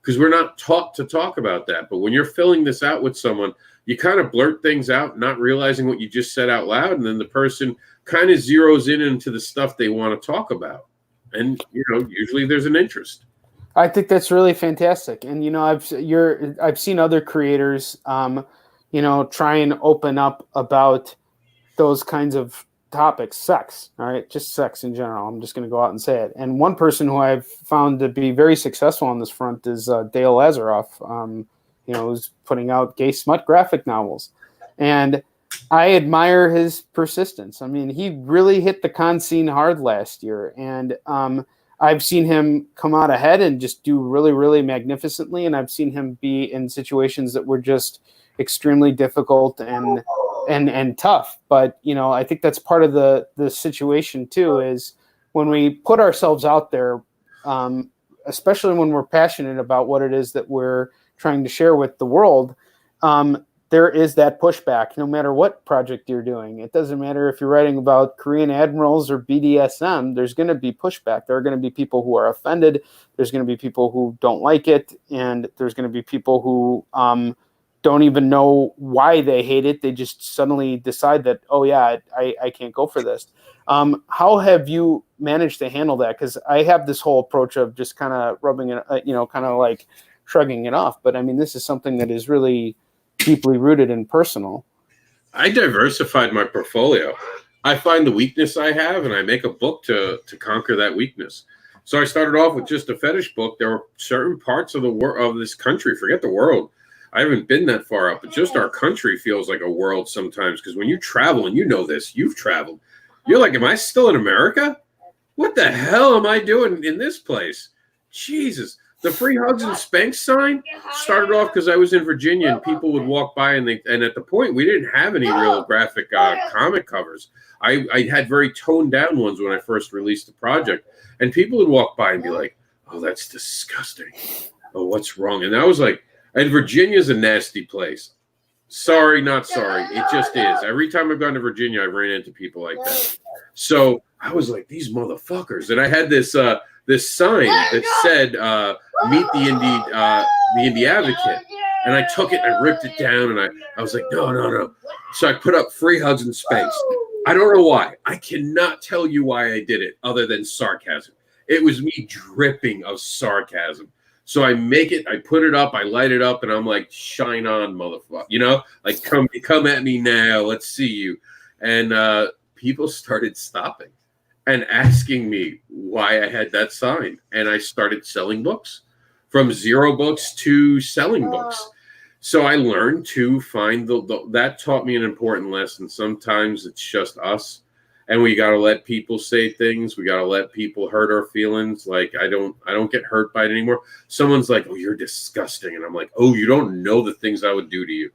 Because we're not taught to talk about that. But when you're filling this out with someone, you kind of blurt things out, not realizing what you just said out loud. And then the person kind of zeroes in into the stuff they want to talk about. And, usually there's an interest. I think that's really fantastic. And, I've seen other creators, try and open up about those kinds of topics, sex, all right, just sex in general. I'm just going to go out and say it. And one person who I've found to be very successful on this front is Dale Lazaroff, who's putting out gay smut graphic novels. And I admire his persistence. I mean, he really hit the con scene hard last year. And I've seen him come out ahead and just do really, really magnificently. And I've seen him be in situations that were just extremely difficult and tough. But, I think that's part of the situation too, is when we put ourselves out there, especially when we're passionate about what it is that we're trying to share with the world, there is that pushback no matter what project you're doing. It doesn't matter if you're writing about Korean admirals or BDSM, there's going to be pushback. There are going to be people who are offended. There's going to be people who don't like it. And there's going to be people who don't even know why they hate it. They just suddenly decide that, oh yeah, I can't go for this. How have you managed to handle that? Because I have this whole approach of just kind of rubbing it, kind of like shrugging it off. But I mean, this is something that is really deeply rooted and personal. I diversified my portfolio. I find the weakness I have, and I make a book to conquer that weakness. So I started off with just a fetish book. There were certain parts of this country, forget the world. I haven't been that far up, but just our country feels like a world sometimes. Because when you travel, and you've traveled, you're like, am I still in America? What the hell am I doing in this place? Jesus. The free hugs and spanks sign started off because I was in Virginia, and people would walk by, and at the point we didn't have any real graphic comic covers. I had very toned down ones when I first released the project, and people would walk by and be like, "Oh, that's disgusting. Oh, what's wrong?" And I was like, "And Virginia's a nasty place. Sorry, not sorry. It just is. Every time I've gone to Virginia, I've ran into people like that." So I was like, "These motherfuckers!" And I had this sign that said, "Meet the indie advocate," and I took it and I ripped it down, and I was like, no. So I put up free hugs and spanks. I don't know why. I cannot tell you why I did it, other than sarcasm. It was me dripping of sarcasm. So I put it up, I light it up, and I'm like, shine on, motherfucker. Like, come at me now. Let's see you. And people started stopping and asking me why I had that sign. And I started selling books, from 0 books to selling books. So I learned to find that taught me an important lesson. Sometimes it's just us, and we got to let people say things. We got to let people hurt our feelings. Like, I don't get hurt by it anymore. Someone's like, "Oh, you're disgusting." And I'm like, "Oh, you don't know the things I would do to you."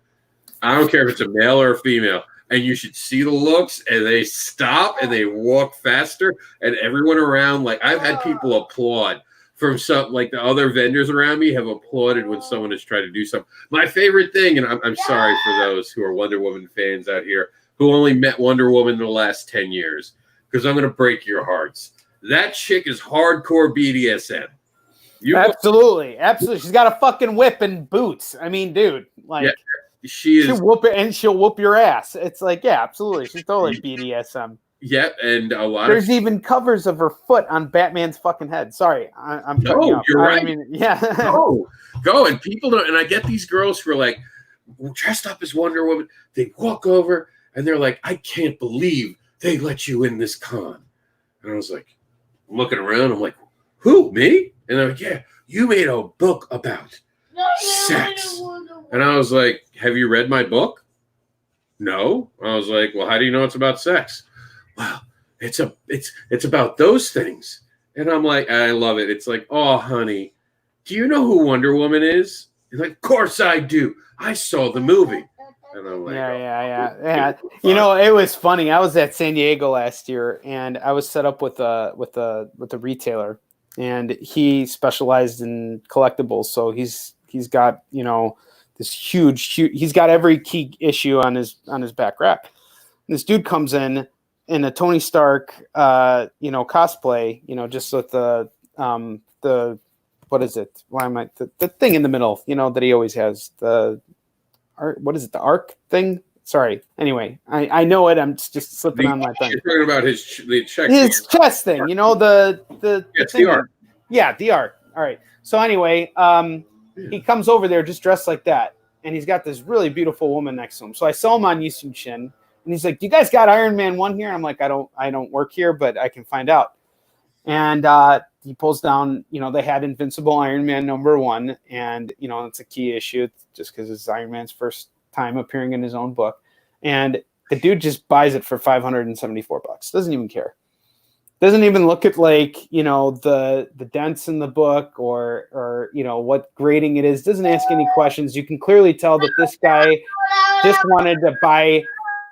I don't care if it's a male or a female. And you should see the looks, and they stop and they walk faster, and everyone around, like, I've had people applaud from something, like the other vendors around me have applauded when someone has tried to do something. My favorite thing, and I'm sorry for those who are Wonder Woman fans out here who only met Wonder Woman in the last 10 years, because I'm going to break your hearts. That chick is hardcore BDSM. Absolutely. She's got a fucking whip and boots. I mean, dude, like, yeah. She'll whoop it, and she'll whoop your ass. It's like, yeah, absolutely. She's totally BDSM. Yeah, and a lot There's of even covers of her foot on Batman's fucking head. Sorry, I'm cutting you off. you're right. I mean, yeah. Go, and people don't. And I get these girls who are like dressed up as Wonder Woman. They walk over and they're like, "I can't believe they let you in this con." And I was like, I'm looking around. I'm like, "Who, me?" And they're like, "Yeah, you made a book about sex." And I was like, "Have you read my book?" No. I was like, "Well, how do you know it's about sex?" Well, it's about those things. And I'm like, I love it. It's like, "Oh, honey, do you know who Wonder Woman is?" He's like, "Of course I do. I saw the movie." And I'm like, yeah. You know, it was funny. I was at San Diego last year, and I was set up with a retailer, and he specialized in collectibles. So he's got, you know, this huge. He's got every key issue on his back rack. And this dude comes in a Tony Stark, you know, cosplay, you know, just with the what is it? Why am I the thing in the middle? You know, that he always has the art. What is it? The arc thing? Sorry. Anyway, I know it. I'm just slipping on my thing. You're talking about his chest thing. You know, the thing. The arc. Yeah, the arc. All right. So anyway, he comes over there just dressed like that, and he's got this really beautiful woman next to him. So I saw him on Yushin Shin, and he's like, "Do you guys got Iron Man 1 here?" And I'm like, I don't work here, but I can find out. And he pulls down, you know, they had Invincible Iron Man #1, and, you know, it's a key issue just because it's Iron Man's first time appearing in his own book. And the dude just buys it for $574. Doesn't even care. Doesn't even look at, like, you know, the dents in the book or you know, what grading it is. Doesn't ask any questions. You can clearly tell that this guy just wanted to buy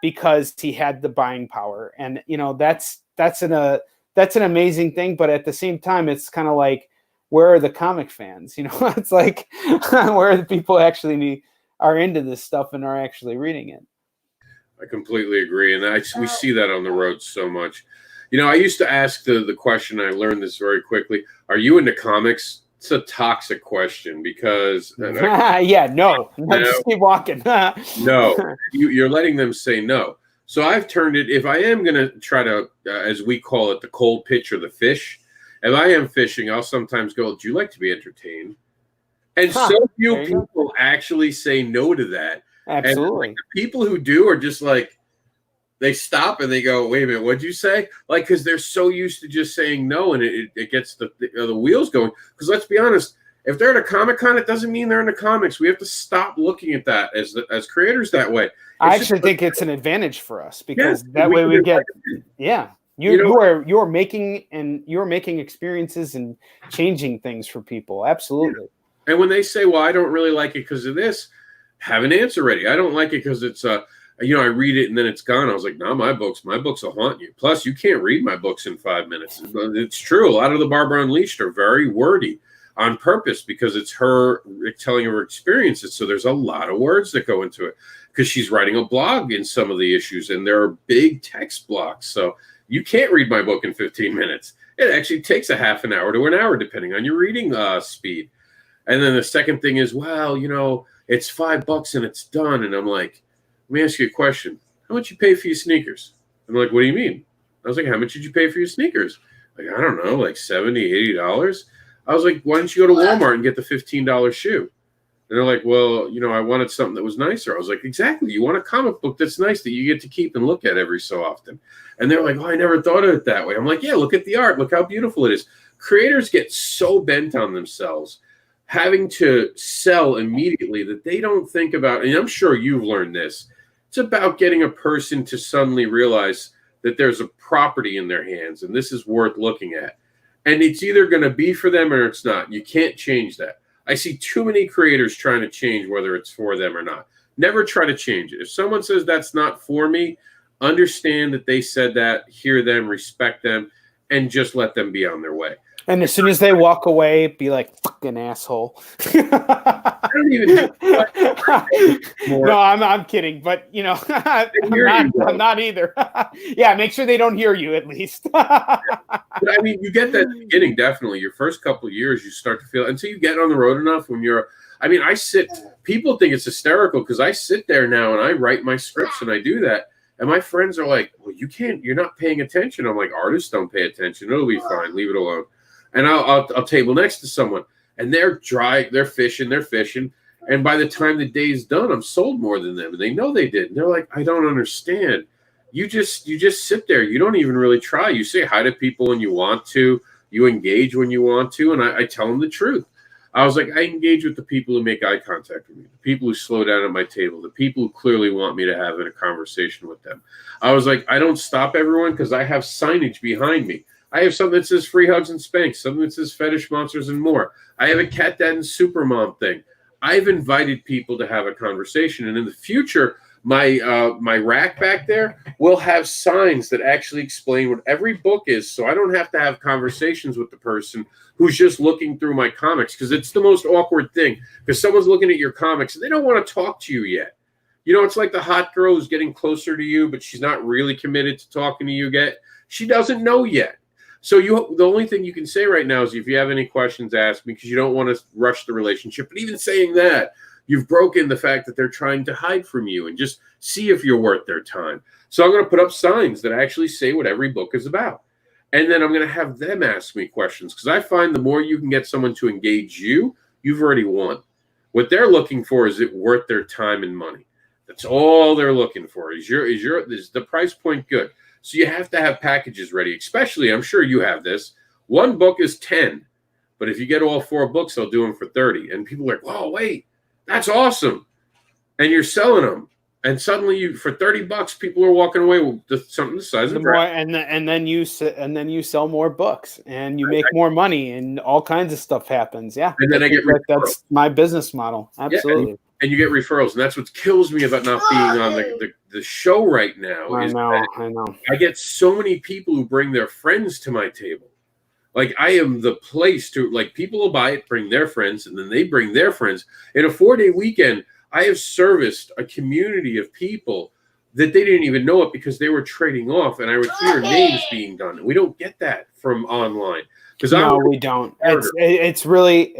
because he had the buying power. And, you know, that's an amazing thing, but at the same time, it's kind of like, where are the comic fans? You know, it's like, where are the people actually are into this stuff and are actually reading it? I completely agree, and we see that on the road so much. You know, I used to ask the question. I learned this very quickly. Are you into comics? It's a toxic question because yeah, no, just keep walking. No, you're letting them say no. So I've turned it, if I am going to try to, as we call it, the cold pitch or the fish, if I am fishing, I'll sometimes go, "Do you like to be entertained?" And so few people actually say no to that. Absolutely. And the people who do are just like, they stop and they go, "Wait a minute, what'd you say?" Like, because they're so used to just saying no, and it gets the wheels going. Because let's be honest, if they're at a Comic-Con, it doesn't mean they're into comics. We have to stop looking at that as creators that way. I actually think it's an advantage for us because that way we get, you're making experiences and changing things for people. Absolutely. And when they say, "Well, I don't really like it because of this," have an answer ready. "I don't like it because it's you know, I read it and then it's gone." I was like, "No, my books will haunt you. Plus, you can't read my books in 5 minutes." It's true. A lot of the Barbara Unleashed are very wordy on purpose because it's her telling of her experiences. So there's a lot of words that go into it because she's writing a blog in some of the issues, and there are big text blocks. So you can't read my book in 15 minutes. It actually takes a half an hour to an hour, depending on your reading speed. And then the second thing is, "Well, you know, it's $5 and it's done." And I'm like, "Let me ask you a question. How much you pay for your sneakers?" I'm like, "What do you mean?" I was like, "How much did you pay for your sneakers?" Like, "I don't know, like $70, $80. I was like, "Why don't you go to Walmart and get the $15 shoe?" And they're like, "Well, you know, I wanted something that was nicer." I was like, "Exactly. You want a comic book that's nice that you get to keep and look at every so often." And they're like, "Oh, I never thought of it that way." I'm like, "Yeah, look at the art. Look how beautiful it is." Creators get so bent on themselves having to sell immediately that they don't think about, and I'm sure you've learned this, it's about getting a person to suddenly realize that there's a property in their hands and this is worth looking at. And it's either going to be for them or it's not. You can't change that. I see too many creators trying to change whether it's for them or not. Never try to change it. If someone says that's not for me, understand that they said that, hear them, respect them, and just let them be on their way. And as soon as they walk away, be like, "Fucking asshole." I don't even No, I'm kidding, but you know, I'm not either. Yeah, make sure they don't hear you at least. But I mean, you get that at the beginning, definitely. Your first couple of years, you start to feel until you get on the road enough when you're. I mean, people think it's hysterical because I sit there now and I write my scripts and I do that. And my friends are like, well, you're not paying attention. I'm like, artists don't pay attention. It'll be fine. Leave it alone. And I'll table next to someone, and they're fishing. And by the time the day's done, I'm sold more than them. And they know they did. And they're like, I don't understand. You just sit there. You don't even really try. You say hi to people when you want to. You engage when you want to. And I tell them the truth. I was like, I engage with the people who make eye contact with me, the people who slow down at my table, the people who clearly want me to have a conversation with them. I was like, I don't stop everyone because I have signage behind me. I have something that says free hugs and spanks, something that says fetish monsters and more. I have a cat dad and super mom thing. I've invited people to have a conversation. And in the future, my rack back there will have signs that actually explain what every book is, so I don't have to have conversations with the person who's just looking through my comics, because it's the most awkward thing, because someone's looking at your comics and they don't want to talk to you yet. You know, it's like the hot girl who's getting closer to you, but she's not really committed to talking to you yet. She doesn't know yet. So the only thing you can say right now is, if you have any questions, ask me, because you don't want to rush the relationship. But even saying that, you've broken the fact that they're trying to hide from you, and just see if you're worth their time. So I'm going to put up signs that actually say what every book is about. And then I'm going to have them ask me questions, because I find the more you can get someone to engage you, you've already won. What they're looking for is it worth their time and money. That's all they're looking for. Is the price point good? So you have to have packages ready, especially, I'm sure you have this. One book is 10, but if you get all 4 books, they'll do them for 30. And people are like, "Oh, wait, that's awesome." And you're selling them. And suddenly for $30, people are walking away with something the size of a and then you sell more books, and you make more money, and all kinds of stuff happens. Yeah. And then I get that's my business model. Absolutely. Yeah, and you get referrals. And that's what kills me about not being on the show right now. I know. I get so many people who bring their friends to my table. Like, I am the place to, like, people will buy it, bring their friends, and then they bring their friends. In a 4-day weekend, I have serviced a community of people that they didn't even know it, because they were trading off, and I would hear names being done. We don't get that from online. No, we don't. It's really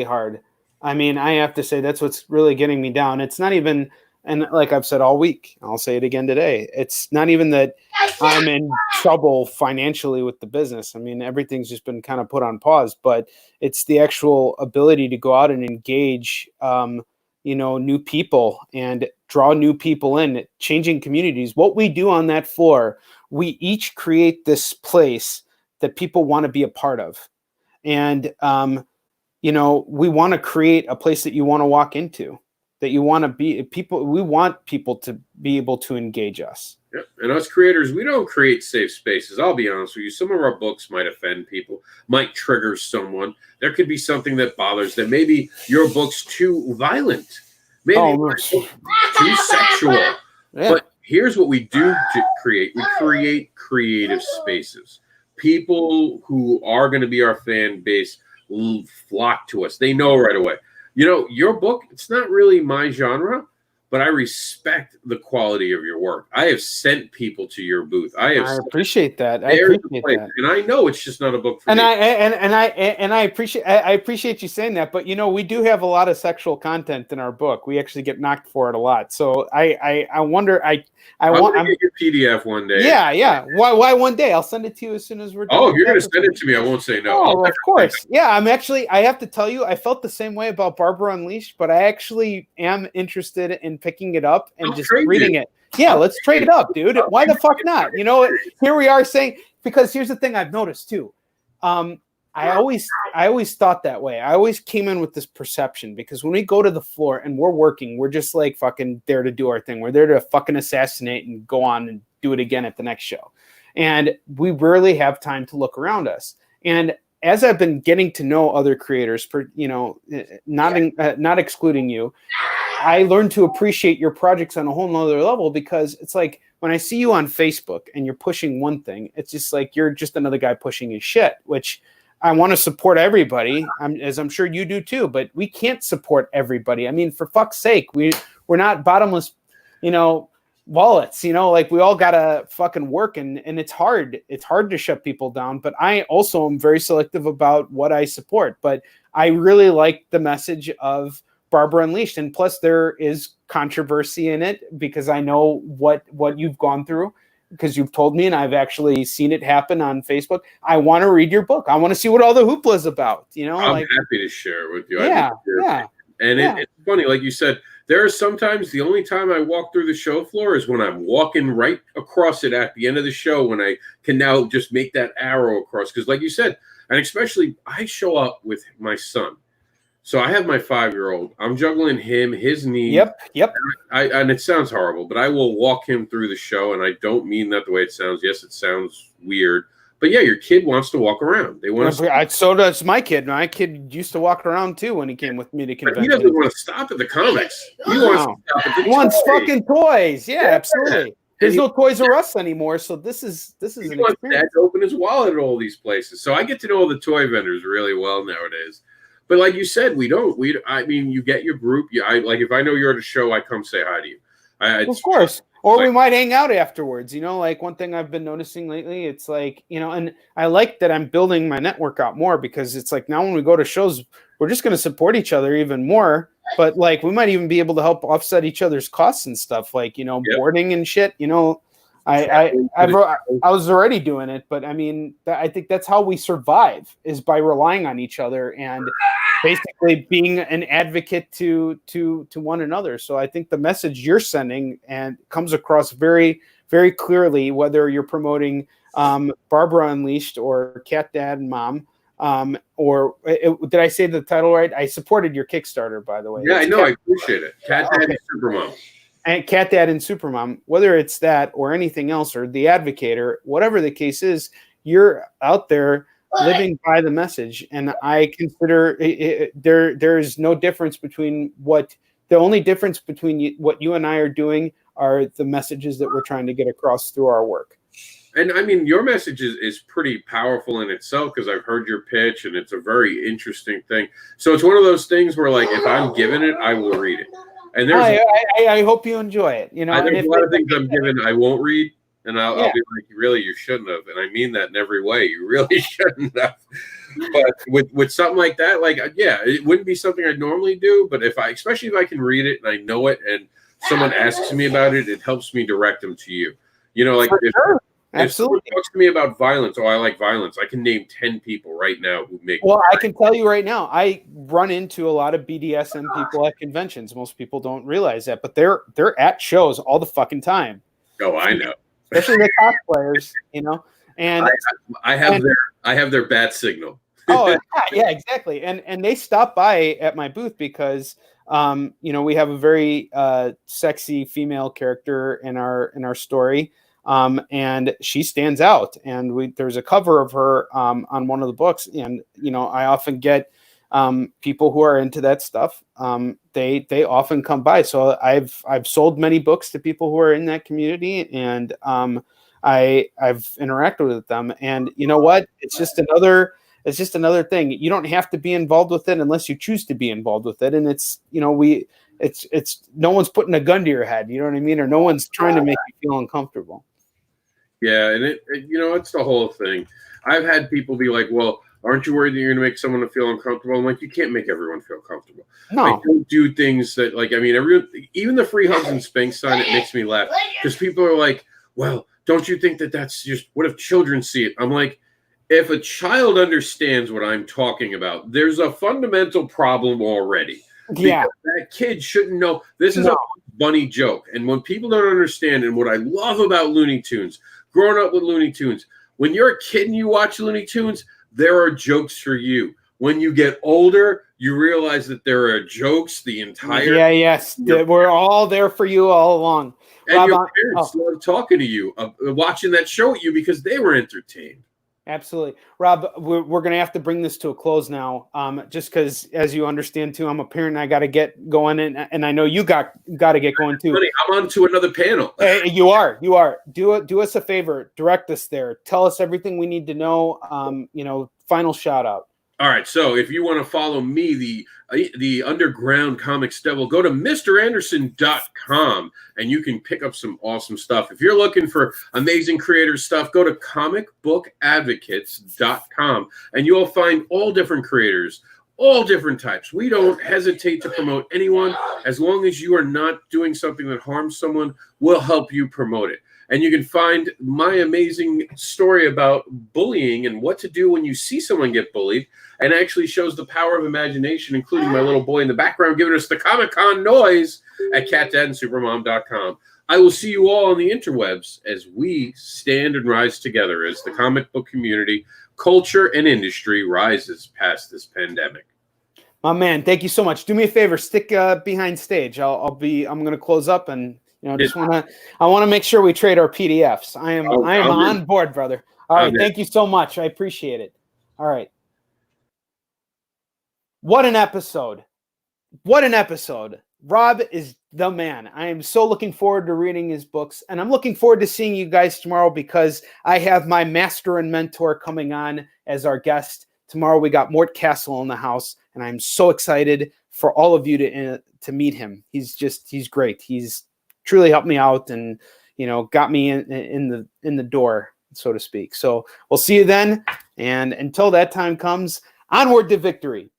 hard. I mean, I have to say that's what's really getting me down. It's not even, and like I've said all week, I'll say it again today, it's not even that I'm in trouble financially with the business. I mean, everything's just been kind of put on pause, but it's the actual ability to go out and engage, new people and draw new people in, changing communities. What we do on that floor, we each create this place that people want to be a part of. And, we want to create a place that you want to walk into, that you want to be people. We want people to be able to engage us. Yep. And us creators, we don't create safe spaces. I'll be honest with you. Some of our books might offend people, might trigger someone. There could be something that bothers them. Maybe your book's too violent. Maybe too sexual. Yeah. But here's what we do to create. We create creative spaces. People who are going to be our fan base flock to us. They know right away. Your book, it's not really my genre, but I respect the quality of your work. I have sent people to your booth. I appreciate that. And I know it's just not a book for me. I appreciate you saying that. But we do have a lot of sexual content in our book. We actually get knocked for it a lot. So I wonder. I'm get your PDF one day. Yeah. Why one day? I'll send it to you as soon as we're done. Oh, if you're going to send it to me, I won't say no. Oh, of course. Yeah, I have to tell you, I felt the same way about Barbara Unleashed, but I actually am interested in picking it up and just reading it. Yeah, let's trade it up, dude. Why the fuck not? Here we are saying, because here's the thing I've noticed too. I always thought that way. I always came in with this perception, because when we go to the floor and we're working, we're just like fucking there to do our thing. We're there to fucking assassinate and go on and do it again at the next show. And we rarely have time to look around us. And as I've been getting to know other creators, not excluding you, I learned to appreciate your projects on a whole nother level, because it's like when I see you on Facebook and you're pushing one thing, it's just like you're just another guy pushing his shit, which I want to support everybody, as I'm sure you do too, but we can't support everybody. I mean, for fuck's sake, we're not bottomless, wallets, like we all gotta fucking work, and it's hard. It's hard to shut people down, but I also am very selective about what I support. But I really like the message of Barbara Unleashed. And plus there is controversy in it because I know what you've gone through, because you've told me and I've actually seen it happen on Facebook. I want to read your book. I want to see what all the hoopla is about. You know, I'm happy to share with you. Yeah. And it's funny, like you said, there are sometimes the only time I walk through the show floor is when I'm walking right across it at the end of the show, when I can now just make that arrow across. Because like you said, and especially I show up with my son. So I have my 5-year-old. I'm juggling him, his needs. Yep. And it sounds horrible, but I will walk him through the show, and I don't mean that the way it sounds. Yes, it sounds weird. But yeah, your kid wants to walk around. They want to. So does my kid. My kid used to walk around too when he came with me to convention. He doesn't want to stop at the comics. He wants to stop at the He wants fucking toys. Yeah, absolutely. There's no Toys R Us anymore, so this is an experience. Dad to open his wallet at all these places. So I get to know all the toy vendors really well nowadays. But like you said, I mean, you get your group. Like if I know you're at a show, I come say hi to you. Of course. Or we might hang out afterwards. You know, like one thing I've been noticing lately, it's like, you know, and I like that I'm building my network out more, because it's like now when we go to shows, we're just going to support each other even more. But like we might even be able to help offset each other's costs and stuff, like, you know, boarding and shit. You know, I was already doing it, but I mean, I think that's how we survive, is by relying on each other and basically being an advocate to one another. So I think the message you're sending and comes across very, very clearly, whether you're promoting Barbara Unleashed or Cat Dad and Mom, did I say the title right? I supported your Kickstarter, by the way. Yeah, I know. I appreciate it. Cat Dad and Supermom. And Cat Dad and Supermom, whether it's that or anything else, or the Advocator, whatever the case is, you're out there living by the message. And I consider there is no difference between the only difference between what you and I are doing are the messages that we're trying to get across through our work. And I mean, your message is pretty powerful in itself, because I've heard your pitch and it's a very interesting thing. So it's one of those things where, like, if I'm given it, I will read it. And I hope you enjoy it. You know, there's a lot of things I'm given I won't read, and I'll be like, really, you shouldn't have. And I mean that in every way. You really shouldn't have. But with something like that, like, yeah, it wouldn't be something I'd normally do. But especially if I can read it and I know it, and someone asks me about it, it helps me direct them to you. You know, like if someone talks to me about violence, I like violence, I can name 10 people right now who make. Well, I can tell you right now, I run into a lot of BDSM people at conventions. Most people don't realize that, but they're at shows all the fucking time. Oh, I know. Especially the cosplayers, you know. And I have their bat signal. Oh yeah, exactly. And they stop by at my booth because you know, we have a very sexy female character in our story. And she stands out, and there's a cover of her on one of the books. And, you know, I often get people who are into that stuff. They often come by. So I've sold many books to people who are in that community, and I've interacted with them. And you know what? It's just another thing. You don't have to be involved with it unless you choose to be involved with it. And it's, you know, it's no one's putting a gun to your head, you know what I mean? Or no one's trying to make you feel uncomfortable. Yeah, and it you know, it's the whole thing. I've had people be like, well, aren't you worried that you're going to make someone feel uncomfortable? I'm like, you can't make everyone feel comfortable. No. I don't do things that, like, I mean, even the free hugs and spank sign, it makes me laugh. Because people are like, well, don't you think that that's just, what if children see it? I'm like, if a child understands what I'm talking about, there's a fundamental problem already. Yeah. That kid shouldn't know. This is a funny joke. And when people don't understand, and what I love about Looney Tunes, growing up with Looney Tunes, when you're a kid and you watch Looney Tunes, there are jokes for you. When you get older, you realize that there are jokes the entire we're all there for you all along. And Rob, your parents love talking to you, watching that show with you, because they were entertained. Absolutely. Rob, we're going to have to bring this to a close now, just because, as you understand, too, I'm a parent and I got to get going, and I know you got to get going, too. Buddy, I'm on to another panel. Hey, you are. Do us a favor. Direct us there. Tell us everything we need to know. You know, final shout out. All right, so if you want to follow me, the underground comics devil, go to MrAndersin.com and you can pick up some awesome stuff. If you're looking for amazing creator stuff, go to comicbookadvocates.com and you'll find all different creators, all different types. We don't hesitate to promote anyone. As long as you are not doing something that harms someone, we'll help you promote it. And you can find my amazing story about bullying and what to do when you see someone get bullied, and actually shows the power of imagination, including my little boy in the background giving us the Comic-Con noise at catdadandsupermom.com. I will see you all on the interwebs as we stand and rise together as the comic book community, culture, and industry rises past this pandemic. My man, thank you so much. Do me a favor, stick behind stage. I'm going to close up and I want to make sure we trade our PDFs. I am on board, brother. All right, thank you so much. I appreciate it. All right. What an episode. What an episode. Rob is the man. I am so looking forward to reading his books, and I'm looking forward to seeing you guys tomorrow because I have my master and mentor coming on as our guest. Tomorrow we got Mort Castle in the house, and I'm so excited for all of you to meet him. He's great. He's truly helped me out and, got me in the door, so to speak. So we'll see you then. And until that time comes, onward to victory.